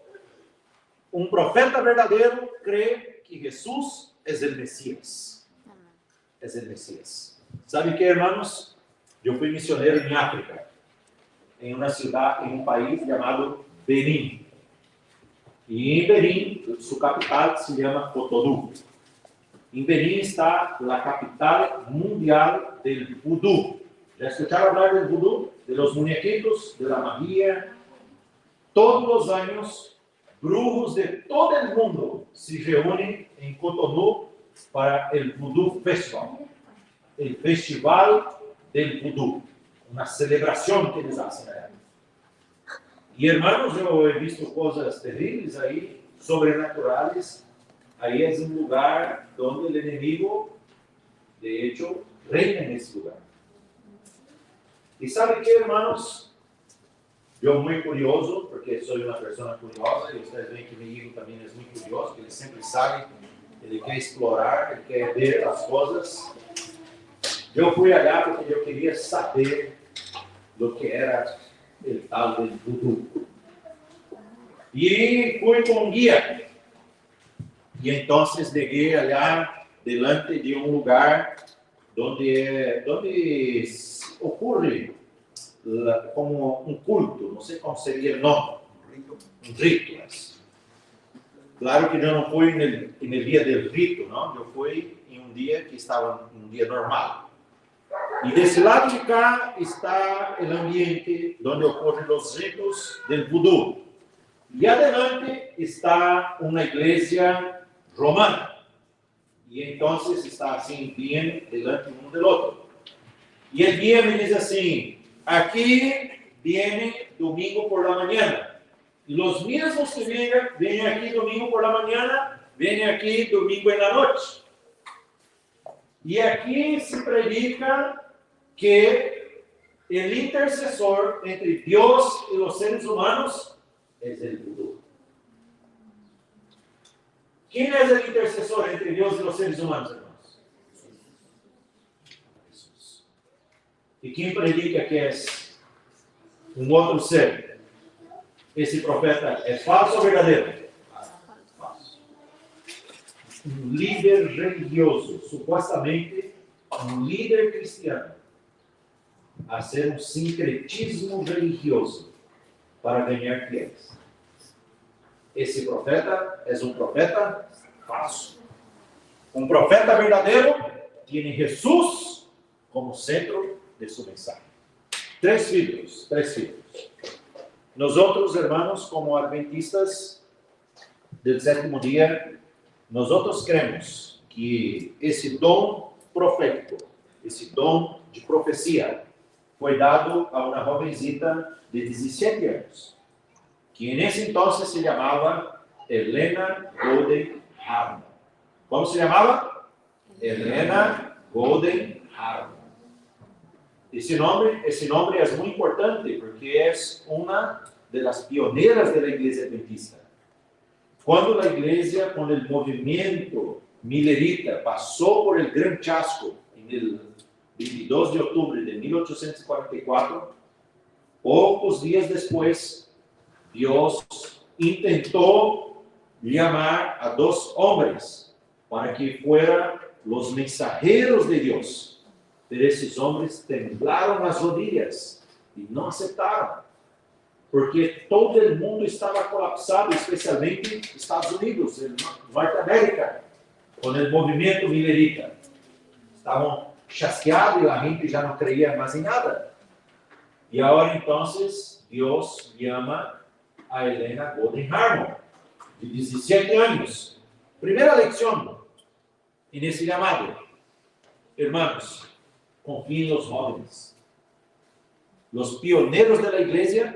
un profeta verdadeiro cree que Jesús es el Mesías. Es el Mesías. ¿Sabe qué, hermanos? Yo fui misionero en África, en una ciudad, en un país llamado Benín. Y en Benín, su capital se llama Cotonou. En Benín está la capital mundial del vudú. ¿Ya escucharon hablar del vudú? De los muñequitos, de la magia. Todos los años, brujos de todo el mundo se reúnen en Cotonou para el Voodoo Festival. El Festival del Vudú. Una celebración que les hacen allá. Y hermanos, yo he visto cosas terribles ahí, sobrenaturales. Ahí es un lugar donde el enemigo, de hecho, reina en ese lugar. ¿Y sabe qué, hermanos? Yo muy curioso, porque soy una persona curiosa, y ustedes ven que mi hijo también es muy curioso, que él siempre sabe, él quiere explorar, él quiere ver las cosas. Yo fui allá porque yo quería saber lo que era el tal del vudú. Y fui con un guía. Y entonces llegué allá delante de un lugar donde ocurre como un culto, no sé cómo sería el nombre, un rito. Claro que yo no fui en el día del rito, ¿no? Yo fui en un día que estaba un día normal. Y de ese lado de acá está el ambiente donde ocurren los ritos del vudú. Y adelante está una iglesia romana. Y entonces está así bien delante uno del otro. Y el guía me dice así: aquí viene domingo por la mañana. Y los mismos que vienen aquí domingo por la mañana, vienen aquí domingo en la noche. Y aquí se predica que el intercesor entre Dios y los seres humanos es el vudú. ¿Quién es el intercesor entre Dios y los seres humanos, hermanos? Jesús. ¿Y quién predica que es un otro ser? ¿Ese profeta es falso o verdadero? Falso. Un líder religioso, supuestamente un líder cristiano, hacer un sincretismo religioso para ganhar fieles. Esse profeta é um profeta falso. Um profeta verdadeiro tem Jesus como centro de sua mensagem. Três filtros. Nós outros, hermanos, como adventistas do sétimo dia, nós outros cremos que esse dom profético, esse dom de profecia, foi dado a uma jovenzita de 17 anos, que nesse entonces se chamava Helena Golden Harman. Como se chamava? Helena Golden Harman. Esse nome é muito importante porque é uma das pioneiras da igreja adventista. Cuando la iglesia, con el movimiento millerita, pasó por el Gran Chasco en el 22 de octubre de 1844, pocos días después, Dios intentó llamar a 2 hombres para que fueran los mensajeros de Dios. Pero esos hombres temblaron las rodillas y no aceptaron, porque todo el mundo estaba colapsado, especialmente Estados Unidos, en Norteamérica, con el movimiento millerita. Estaban chasqueados y la gente ya no creía más en nada. Y ahora entonces Dios llama a Helena Golden Harmon, de 17 años. Primera lección en ese llamado. Hermanos, confíen en los jóvenes. Los pioneros de la iglesia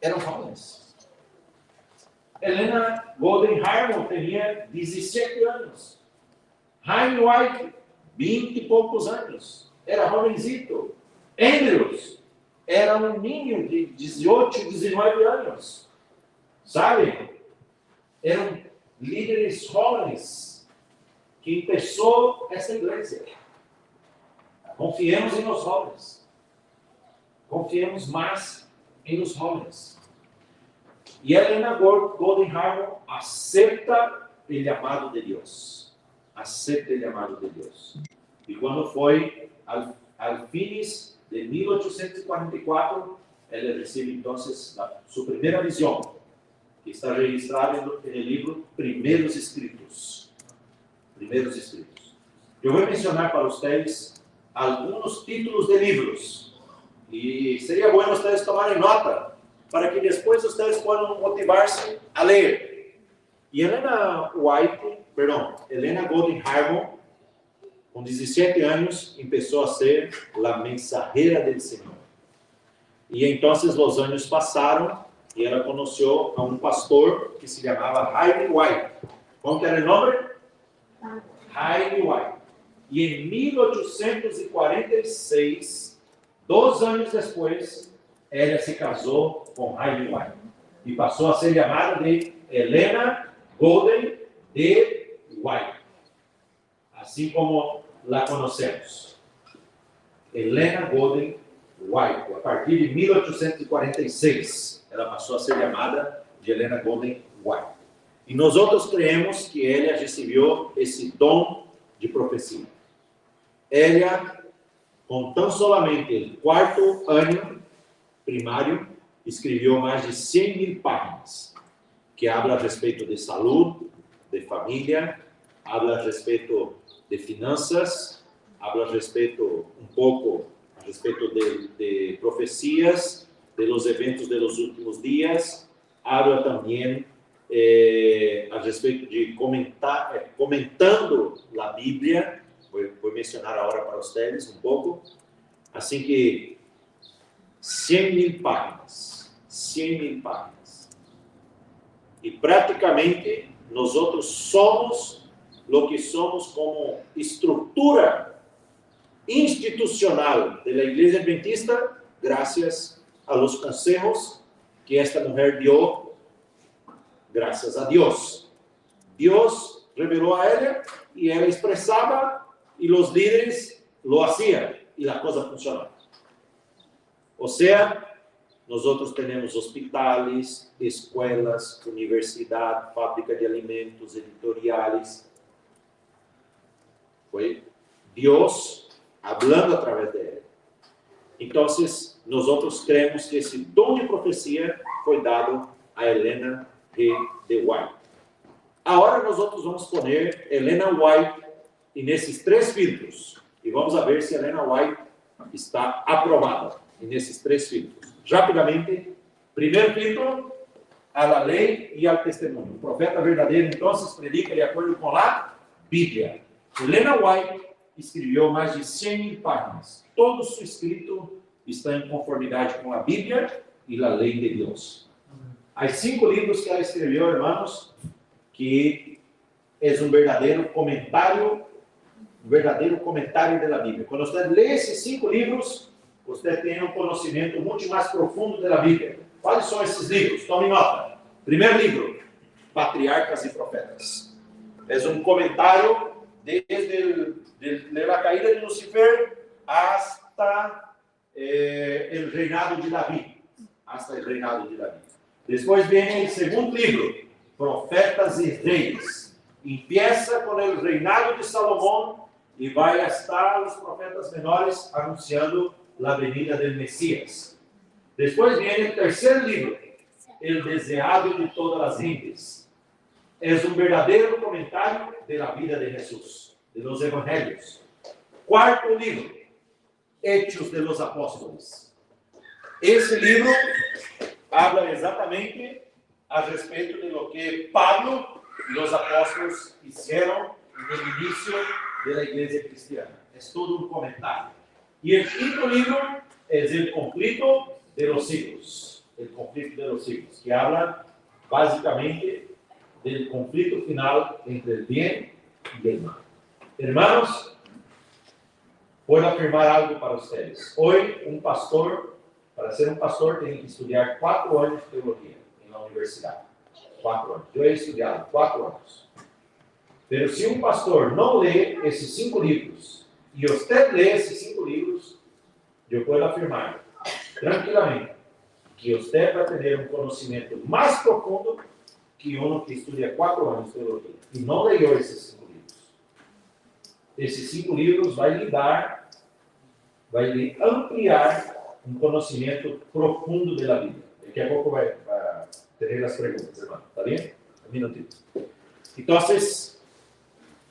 eran jóvenes. Helena Golden Harmon tenía 17 años. Jaime White, 20 y pocos años. Era jovencito. Andrews era un niño de 18, 19 años. ¿Saben? Eran líderes jóvenes que empezó esta iglesia. Confiemos en los jóvenes. Confiemos más en los jóvenes. Y Helena Golden Harmon acepta el llamado de Dios. Acepta el llamado de Dios. Y cuando fue al fines de 1844, ella recibe entonces su primera visión, que está registrada en el libro Primeros Escritos. Primeros Escritos. Eu vou mencionar para vocês alguns títulos de livros. E seria bom vocês tomarem nota, para que depois vocês possam motivar-se a ler. E Helena Golden Harmon, com 17 anos, começou a ser a mensajera do Senhor. E então os anos passaram e ela conheceu a um pastor que se chamava Jaime White. Como que era o nome? Jaime White. E em 1846, 2 anos depois, ela se casou com Jaime White e passou a ser chamada de Helena Golden de White, assim como la conhecemos. Helena Golden White. A partir de 1846, ela passou a ser chamada de Helena Golden White. E nós outros creemos que ela recebeu esse dom de profecia. Ela, com tão solamente o 4º ano primário, escreveu mais de 100.000 páginas, que habla a respeito de saúde, de família, habla a respeito de finanças, habla a respeito de profecias, de los eventos de los últimos días, habla também a respeito de comentando a Bíblia. Vou mencionar agora para vocês um pouco. Assim que 100.000 páginas. 100.000 páginas. E praticamente nós outros somos o que somos como estrutura institucional da Igreja Adventista, graças a los consejos que esta mulher dio, graças a Deus. Deus revelou a ela e ela expressava e os líderes lo hacían e a coisa funcionava. Ou seja, nós outros temos hospitais, escolas, universidade, fábrica de alimentos, editoriais. Foi Deus hablando através dela. Então, nós outros cremos que esse dom de profecia foi dado a Helena G. de White. Agora nós outros vamos pôr Helena White e nesses 3 filtros. E vamos ver se Helena White está aprovada nesses 3 filtros. Rapidamente, primeiro filtro, a la lei e ao testemunho. O profeta verdadeiro, então, predica de acordo com a Bíblia. Helena White escreveu mais de 100.000 páginas. Todo o seu escrito está em conformidade com a Bíblia e a lei de Deus. Há 5 livros que ela escreveu, irmãos, que é um verdadeiro comentário da Bíblia. Quando você lê esses 5 livros, você tem um conhecimento muito mais profundo da Bíblia. Quais são esses livros? Tome nota. Primeiro livro, Patriarcas y Profetas. Es un comentario desde la caída de Lucifer hasta el reinado de David. Hasta el reinado de David. Después viene el segundo libro, Profetas y Reyes. Empieza con el reinado de Salomón y va hasta los profetas menores anunciando la venida del Mesías. Después viene el tercer libro, El deseado de todas las gentes. Es un verdadero comentario de la vida de Jesús, de los evangelios. Cuarto libro, Hechos de los Apóstoles. Ese libro habla exatamente a respeito de lo que Pablo y los apóstoles hicieron en el inicio de la iglesia cristiana. Es todo un comentario. Y el quinto libro es el conflicto de los siglos. El conflicto de los siglos, que habla básicamente del conflicto final entre el bien y el mal. Hermanos, puedo afirmar algo para ustedes. Hoy un pastor, para ser un pastor, tiene que estudiar 4 años de teología en la universidad. 4 años. Yo he estudiado 4 años. Pero si un pastor no lee esos 5 libros, y usted lee esos 5 libros, yo puedo afirmar tranquilamente que usted va a tener un conocimiento más profundo que uno que estudia 4 años de teología y no leyó esos 5 libros. Esses 5 livros vai lhe ampliar um conhecimento profundo da Bíblia. Daqui a pouco vai ter as perguntas, irmão. Está bem? Um minutinho. Então,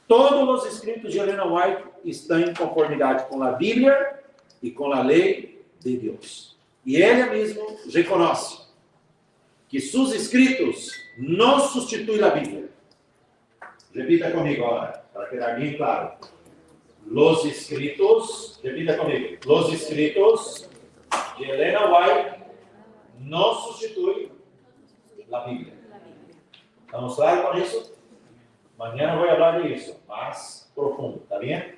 todos os escritos de Ellen White estão em conformidade com a Bíblia e com a lei de Deus. E ela mesmo reconhece que seus escritos não substituem a Bíblia. Repita comigo agora, para quedar bem claro. Los escritos, repita comigo, los escritos de Ellen White não substituem a Bíblia. ¿Estamos claros con eso? Mañana voy a hablar de eso, más profundo, ¿está bien?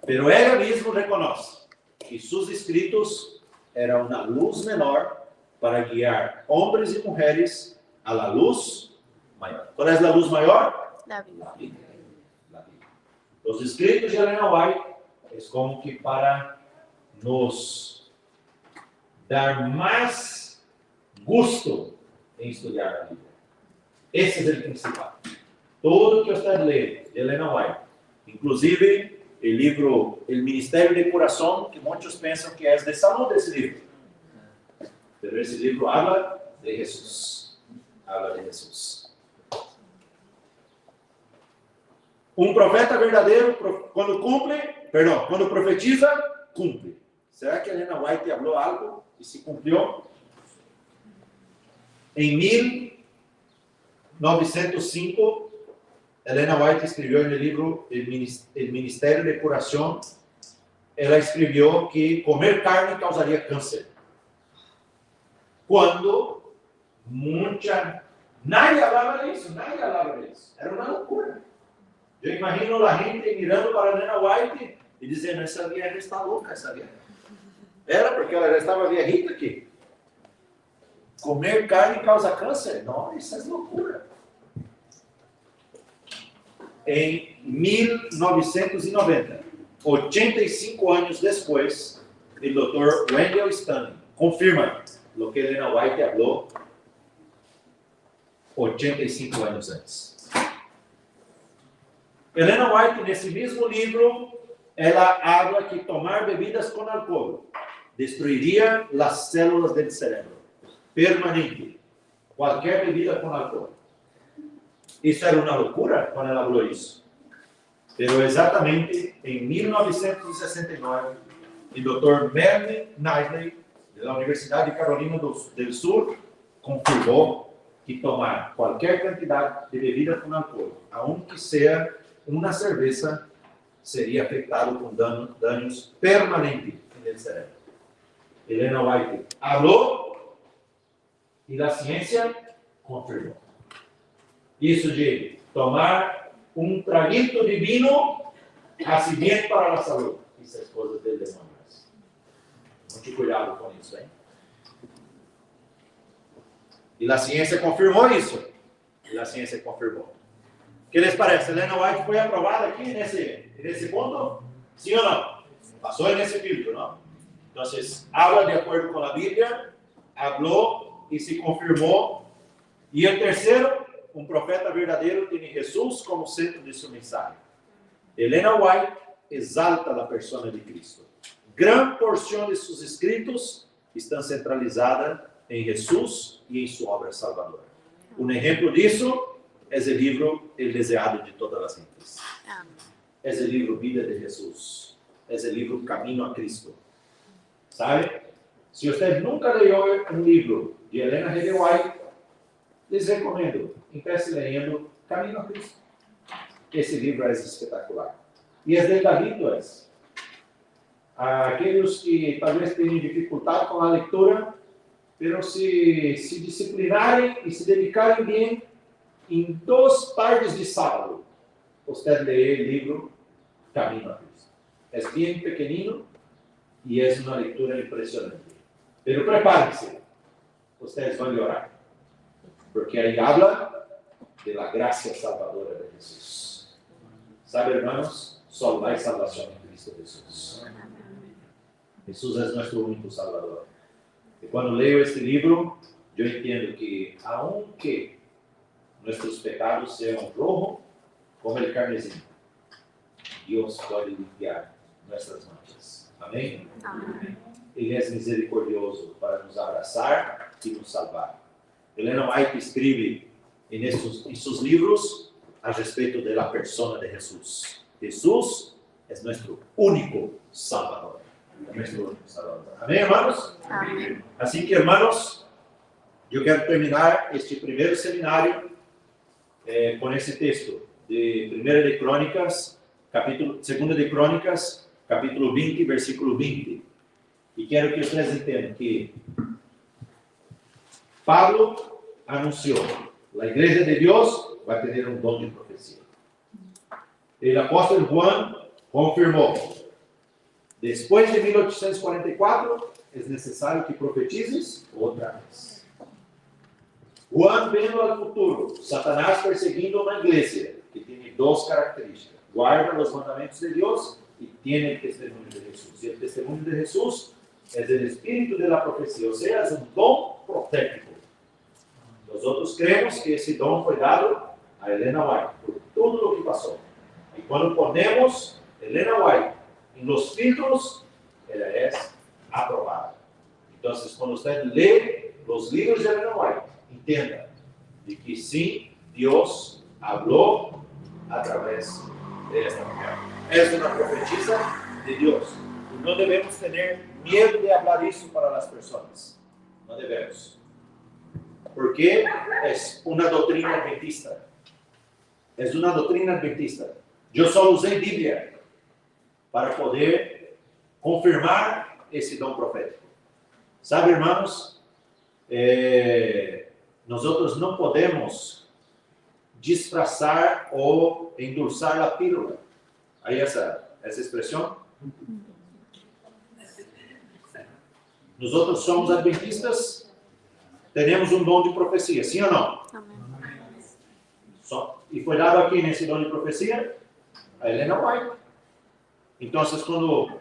Pero ella misma reconoce que sus escritos eran una luz menor para guiar hombres y mujeres a la luz mayor. ¿Cuál es la luz mayor? La Biblia. La Biblia. La Biblia. Los escritos de Ellen White es como que para nos dar más gusto en estudiar la Biblia. Ese es el principal. Todo que usted lee de Ellen White, inclusive el libro El Ministerio de Corazón, que muchos piensan que es de salud ese libro. Pero ese libro habla de Jesús. Habla de Jesús. Un profeta verdadeiro, quando profetiza, cumple. ¿Será que Ellen White habló algo y se cumplió? En 1905, Ellen White escribió en el libro El Ministerio de Curación, ela escribió que comer carne causaría cáncer. Cuando nadie hablaba de eso, Era una locura. Yo imagino la gente mirando para Ellen White y diciendo, esa vieja está loca, esa vieja. Era porque ela já estava viejita aqui. Comer carne causa câncer? Não, isso é loucura. Em 1990, 85 anos depois, o Dr. Wendell Stanley confirma o que Ellen White falou 85 anos antes. Ellen White, nesse mesmo livro, ela habla que tomar bebidas com álcool destruiria as células do cérebro, permanente. Qualquer bebida com álcool. Isso era uma loucura quando ela falou isso. Pero exatamente em 1969, o Dr. Merlin Knightley, da Universidade de Carolina do Sul, confirmou que tomar qualquer quantidade de bebida com álcool, aunque seja uma cerveja, seria afetado com danos permanentes no cérebro. Ellen White falou e a ciência confirmou. Isso de tomar um traguito de vinho hace bien para a saúde. Isso é coisa del demônio. Muito cuidado com isso, hein? E a ciência confirmou isso. E a ciência confirmou. O que les parece? Ellen White foi aprovada aqui nesse ponto? Sim ou não? Passou nesse filtro, não? Então, habla de acordo com a Bíblia, habló e se confirmou. E o terceiro, um profeta verdadeiro tem Jesus como centro de sua mensagem. Ellen White exalta a persona de Cristo. Gran porção de seus escritos estão centralizadas em Jesus e em sua obra salvadora. Um exemplo disso é o livro El Deseado de Todas as Gentes. É o livro Vida de Jesus. É o livro Caminho a Cristo. ¿Sabe? Se você nunca leu um livro de Ellen White, les recomendo, empiece lendo Caminho a Cristo. Esse livro é espetacular. E é de David Torres. Aqueles que talvez tenham dificuldade com a leitura, mas se disciplinarem e se dedicarem bem, em 2 tardes de sábado, você lê o livro Caminho a Cristo. É bem pequenino e é uma leitura impressionante. Mas prepare-se, vocês vão orar, porque aí habla de la gracia salvadora de Jesus. Sabe, hermanos, só hay salvação em Cristo Jesus. Jesus é nosso único Salvador. E quando leio este livro, eu entendo que, aunque nossos pecados sejam rojos como o carmesim, Deus pode limpiar nossas manchas. Amém? Amém? Ele é misericordioso para nos abraçar e nos salvar. Ellen White escreve em seus livros a respeito da persona de Jesus. Jesus é nosso único Salvador. Amém, irmãos? Amém. Assim que, irmãos, eu quero terminar este primeiro seminário com esse texto de 2 de Crônicas, capítulo 20, versículo 20. E quero que vocês entendam que Pablo anunciou: a igreja de Deus vai ter um dom de profecia. E o apóstolo Juan confirmou: depois de 1844, é necessário que profetizes outra vez. Juan vendo ao futuro, Satanás perseguindo uma igreja que tem 2 características: guarda os mandamentos de Deus e tem o testemunho de Jesus. E o testemunho de Jesus é o espírito da profecia, ou seja, é um dom profético. Nós outros cremos que esse dom foi dado a Ellen White por tudo o que passou. E quando ponemos Ellen White em los filtros, ela é aprovada. Então, quando você lê os livros de Ellen White, entenda de que sim, Deus falou através desta mulher. É uma profetisa de Deus. E não devemos ter medo de falar isso para as pessoas. Não devemos. Porque é uma doutrina adventista. É uma doutrina adventista. Eu só usei Bíblia para poder confirmar esse dom profético. Sabe, irmãos, nós outros não podemos disfarçar ou endulçar a pílula. Aí essa expressão? Nós outros somos adventistas, temos um dom de profecia, sim ou não? Amém. E foi dado aqui nesse dom de profecia a Ellen White. Então, quando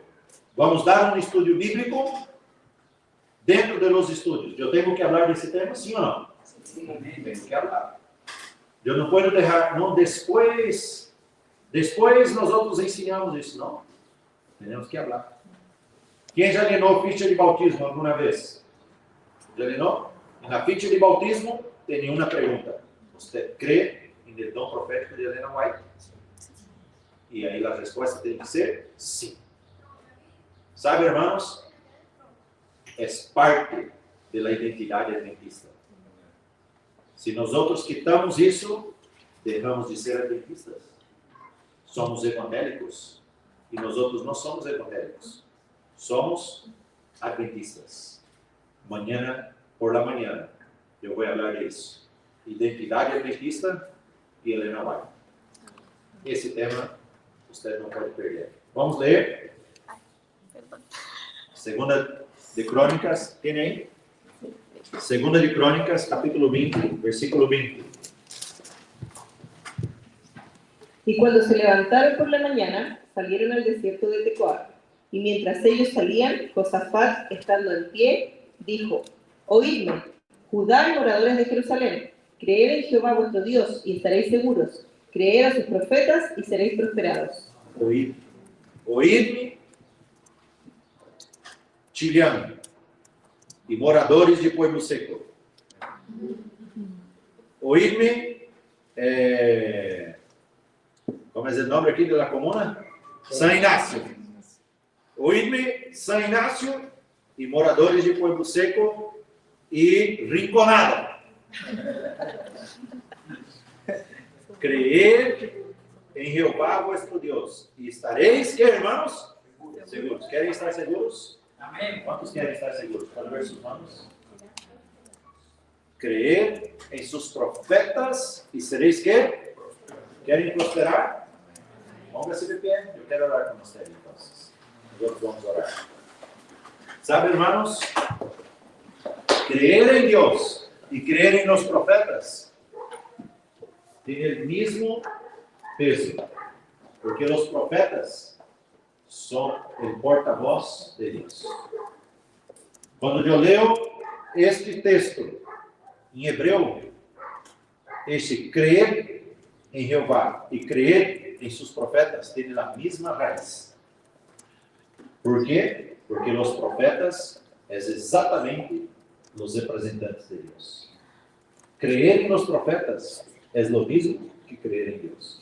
vamos dar um estudo bíblico, dentro dos estudos, eu tenho que falar desse tema, sim ou não? Sim, tenho que falar. Eu não posso deixar, não, depois nós outros ensinamos isso, não. Temos que falar. Quem já leu ficha de bautismo alguma vez? Já leu? Na ficha de bautismo tem uma pergunta. Você crê no dom profético de Ellen White? E aí a resposta tem que ser sim. Sabe, irmãos? É parte da identidade adventista. Se nós outros quitamos isso, deixamos de ser adventistas. Somos evangélicos. E nós outros não somos evangélicos. Somos adventistas. Por la manhã, eu vou falar disso. Identidade adventista e Ellen White. Esse tema você não pode perder. Vamos ler. Segunda de Crônicas, tem aí? Segunda de Crônicas, capítulo 20, versículo 20. Y cuando se levantaron por la mañana, salieron al desierto de Tecoa. Y mientras ellos salían, Josafat, estando en pie, dijo: Oídme, Judá y moradores de Jerusalén, creed en Jehová vuestro Dios y estaréis seguros. Creed a sus profetas y seréis prosperados. Oídme, Chiliano, y moradores de Pueblo Seco. Oídme, ¿cómo es el nombre aquí de la comuna? San Ignacio. Oídme, San Ignacio, y moradores de Pueblo Seco y Rinconada. Creed en Jehová vuestro Dios y estaréis, ¿qué, hermanos? Seguros. ¿Quieren estar seguros? Amén. ¿Cuántos quieren estar seguros? ¿Pueden ver sus manos? Creed en sus profetas y seréis, ¿qué? ¿Quieren prosperar? Póngase de pie. Yo quiero orar con ustedes entonces. Nosotros vamos a orar. ¿Saben, hermanos? Creer en Dios y creer en los profetas tiene el mismo peso, porque los profetas son el portavoz de Dios. Cuando yo leo este texto en hebreo, ese creer en Jehová y creer en sus profetas tiene la misma raíz. ¿Por qué? Porque los profetas es exatamente los representantes de Dios. Creer en los profetas es lo mismo que creer en Dios.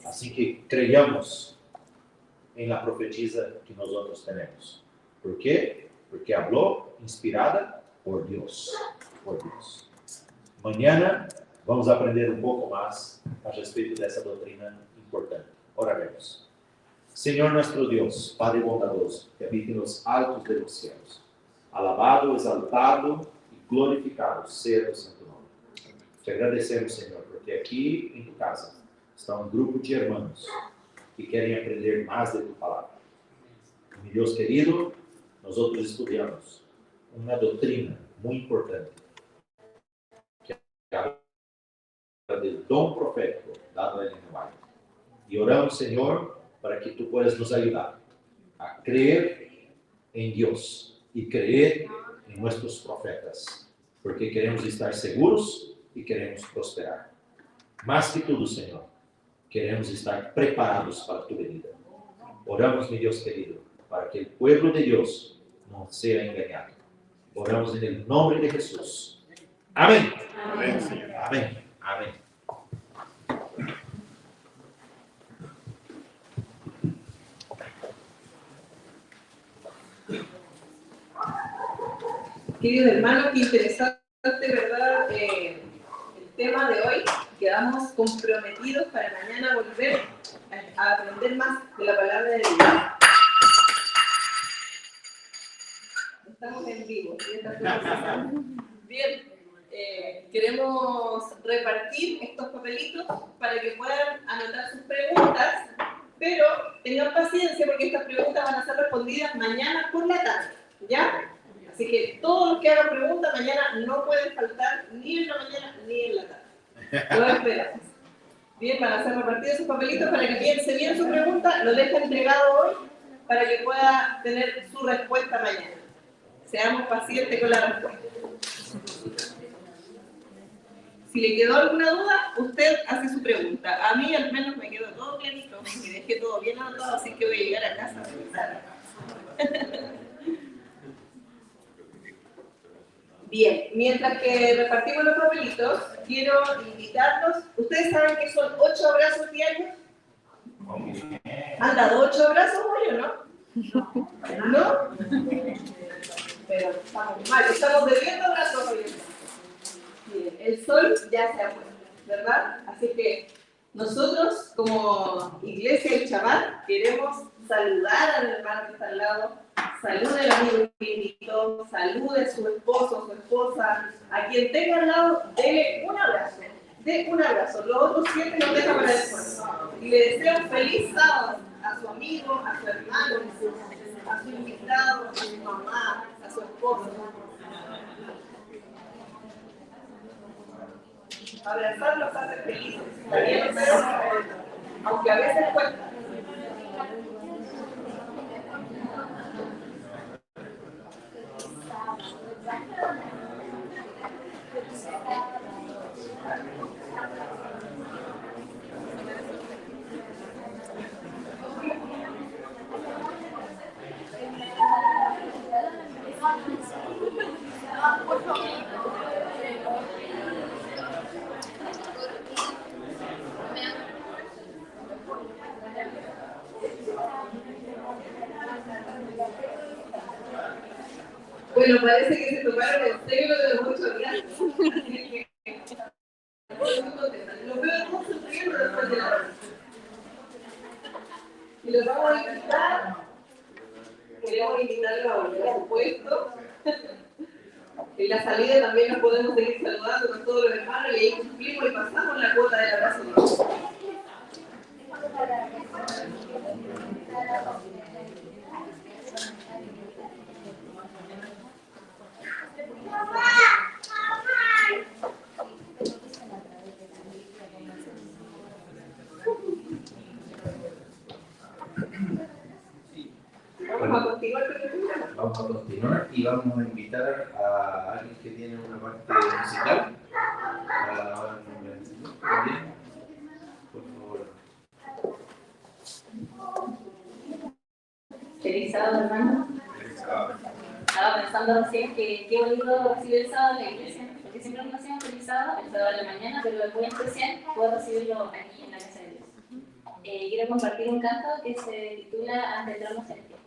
Así que creamos en la profetisa que nosotros tenemos. ¿Por qué? Porque habló inspirada por Dios. Por Dios. Mañana vamos a aprender un poco más a respeito de esa doctrina importante. Oraremos. Señor nuestro Dios, Padre bondadoso, que habita en los altos de los cielos, alabado, exaltado y glorificado sea o santo nome. Te agradecemos, Senhor, porque aqui em tu casa está um grupo de irmãos que querem aprender mais de tu palavra. Meu Deus querido, nós outros estudamos uma doutrina muito importante, que é a do dom profético dado a Ellen White. E oramos, Senhor, para que tu puedas nos ajudar a crer em Deus e crer em nossos profetas, porque queremos estar seguros e queremos prosperar. Mais que tudo, Senhor, queremos estar preparados para tu venida. Oramos, meu Deus querido, para que o povo de Deus não seja enganado. Oramos em nome de Jesus. Amém. Amém, Senhor. Amém. Amém. Queridos hermanos, qué interesante, ¿verdad? El tema de hoy. Quedamos comprometidos para mañana volver a aprender más de la palabra de Dios. Estamos en vivo. Bien, queremos repartir estos papelitos para que puedan anotar sus preguntas, pero tengan paciencia porque estas preguntas van a ser respondidas mañana por la tarde, ¿ya? Así que todos los que hagan preguntas mañana no pueden faltar ni en la mañana ni en la tarde. Lo esperamos. Bien, van a ser repartidos esos papelitos para que piense bien su pregunta, lo deje entregado hoy para que pueda tener su respuesta mañana. Seamos pacientes con la respuesta. Si le quedó alguna duda, usted hace su pregunta. A mí al menos me quedó todo clarito, me dejé todo bien anotado, así que voy a llegar a casa a revisar. Bien, mientras que repartimos los papelitos, quiero invitarlos. ¿Ustedes saben que son 8 abrazos diarios? ¿Han dado 8 abrazos hoy o no? ¿No? Pero estamos mal, estamos bebiendo abrazos hoy. Miren, el sol ya se ha puesto, ¿verdad? Así que nosotros, como Iglesia El Chabat, queremos saludar al hermano que está al lado. Salude al amigo que invitó, salude a su esposo, su esposa, a quien tenga al lado, dele un abrazo, los otros 7 los deja para después. Y le deseo un feliz sábado a su amigo, a su hermano, a su invitado, a su mamá, a su esposo. Abrazarlos hace felices. aunque a veces cuesta. Bueno, parece que se tomaron en serio lo de los 8 días. Estoy muy contenta. Los veo todos sonriendo después de la hora. Y los vamos a invitar. Queremos invitarlos a volver a su puesto. En la salida también nos podemos seguir saludando con todos los hermanos y ahí cumplimos y pasamos la cuota del abrazo. Vamos a continuar con el programa. Vamos a continuar y vamos a invitar a alguien que tiene una parte musical. Ahora nombre del Señor. Bien. Por favor. Feliz sábado, hermano. Estaba pensando recién que qué bonito recibir el sábado en la iglesia, porque siempre nos hacemos feliz sábado, el sábado de la mañana, pero es muy especial poder recibirlo aquí en la casa de Dios. Quiero compartir un canto que se titula Ante el trono celestial.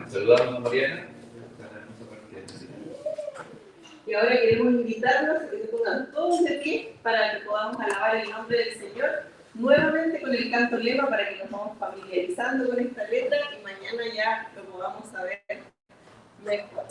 Saludamos a Mariana. Y ahora queremos invitarlos a que se pongan todos de pie para que podamos alabar el nombre del Señor nuevamente con el canto lema para que nos vamos familiarizando con esta letra y mañana ya lo podamos saber mejor.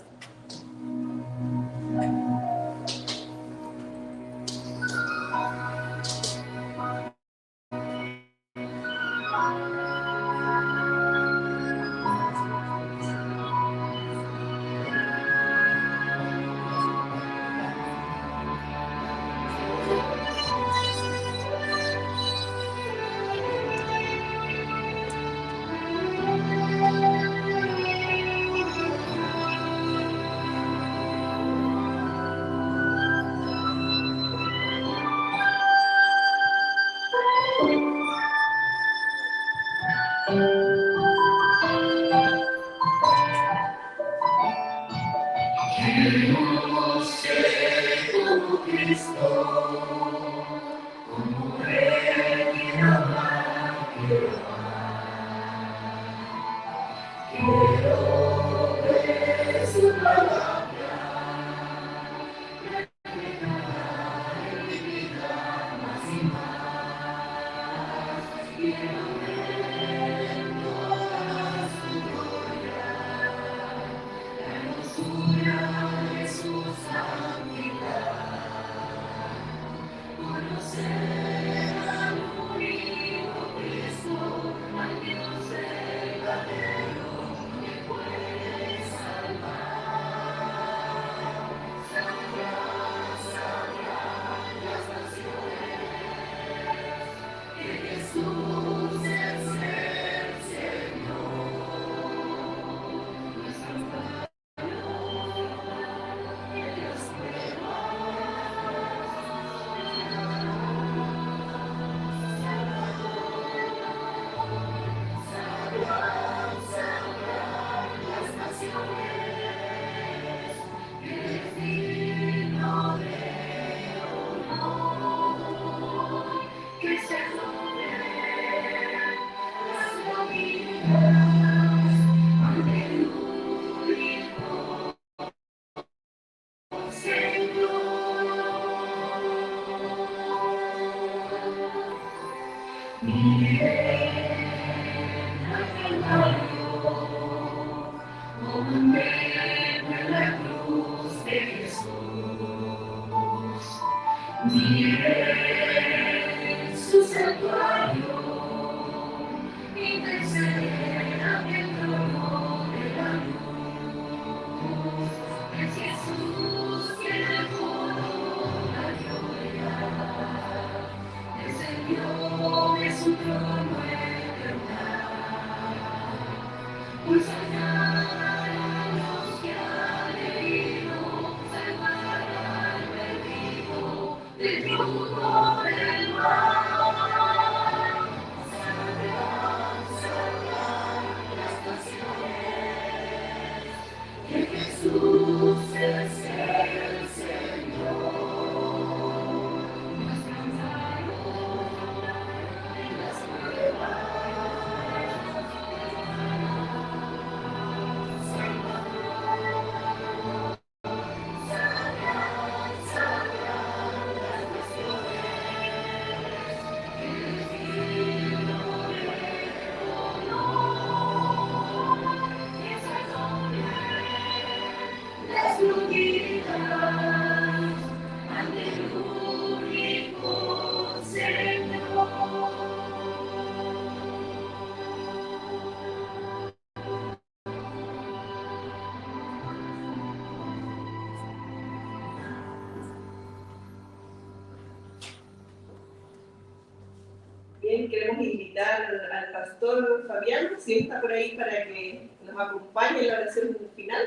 Bien, queremos invitar al pastor Fabián, si está por ahí, para que nos acompañe en la oración final.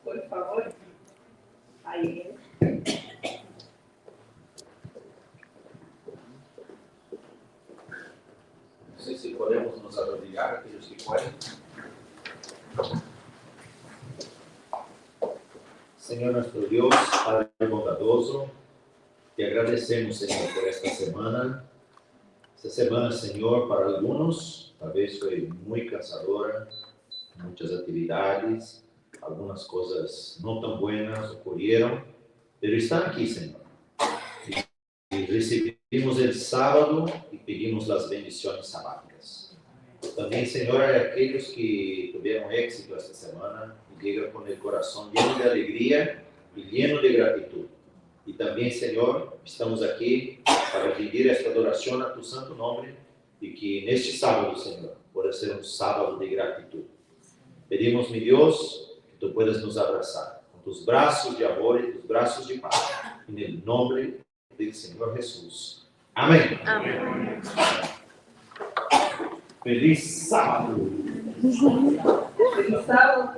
Por favor. Ahí bien. No sé si podemos nos arrodillar, aquellos que pueden. Señor nuestro Dios, Padre bondadoso, te agradecemos, Señor, por esta semana. Esta semana, Señor, para algunos, tal vez fue muy cansadora, muchas actividades, algunas cosas no tan buenas ocurrieron, pero están aquí, Señor. Y recibimos el sábado y pedimos las bendiciones sabáticas. También, Señor, hay aquellos que tuvieron éxito esta semana y llegan con el corazón lleno de alegría y lleno de gratitud. Y también, Señor, estamos aquí para rendir esta adoración a tu santo nombre y que en este sábado, Señor, pueda ser un sábado de gratitud. Pedimos, mi Dios, que tú puedas nos abrazar con tus brazos de amor y tus brazos de paz. En el nombre del Señor Jesús. Amén. Amén. Feliz sábado. Feliz sábado,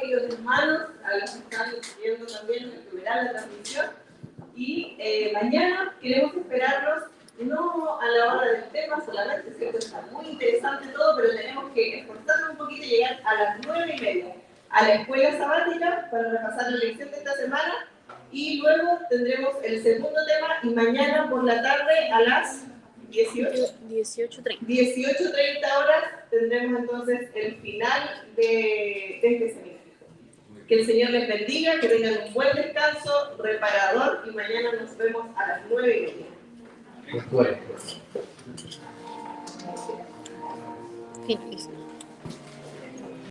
queridos hermanos, a los que están viendo también los que verán la transmisión. Y mañana queremos esperarlos, no a la hora del tema solamente, ¿cierto? Está muy interesante todo, pero tenemos que esforzarnos un poquito y llegar a las 9:30 a la escuela sabática para repasar la lección de esta semana. Y luego tendremos el segundo tema y mañana por la tarde a las 18:30 horas tendremos entonces el final de este seminario. Que el Señor les bendiga, que tengan un buen descanso, reparador, y mañana nos vemos a las 9:30. Finaliza.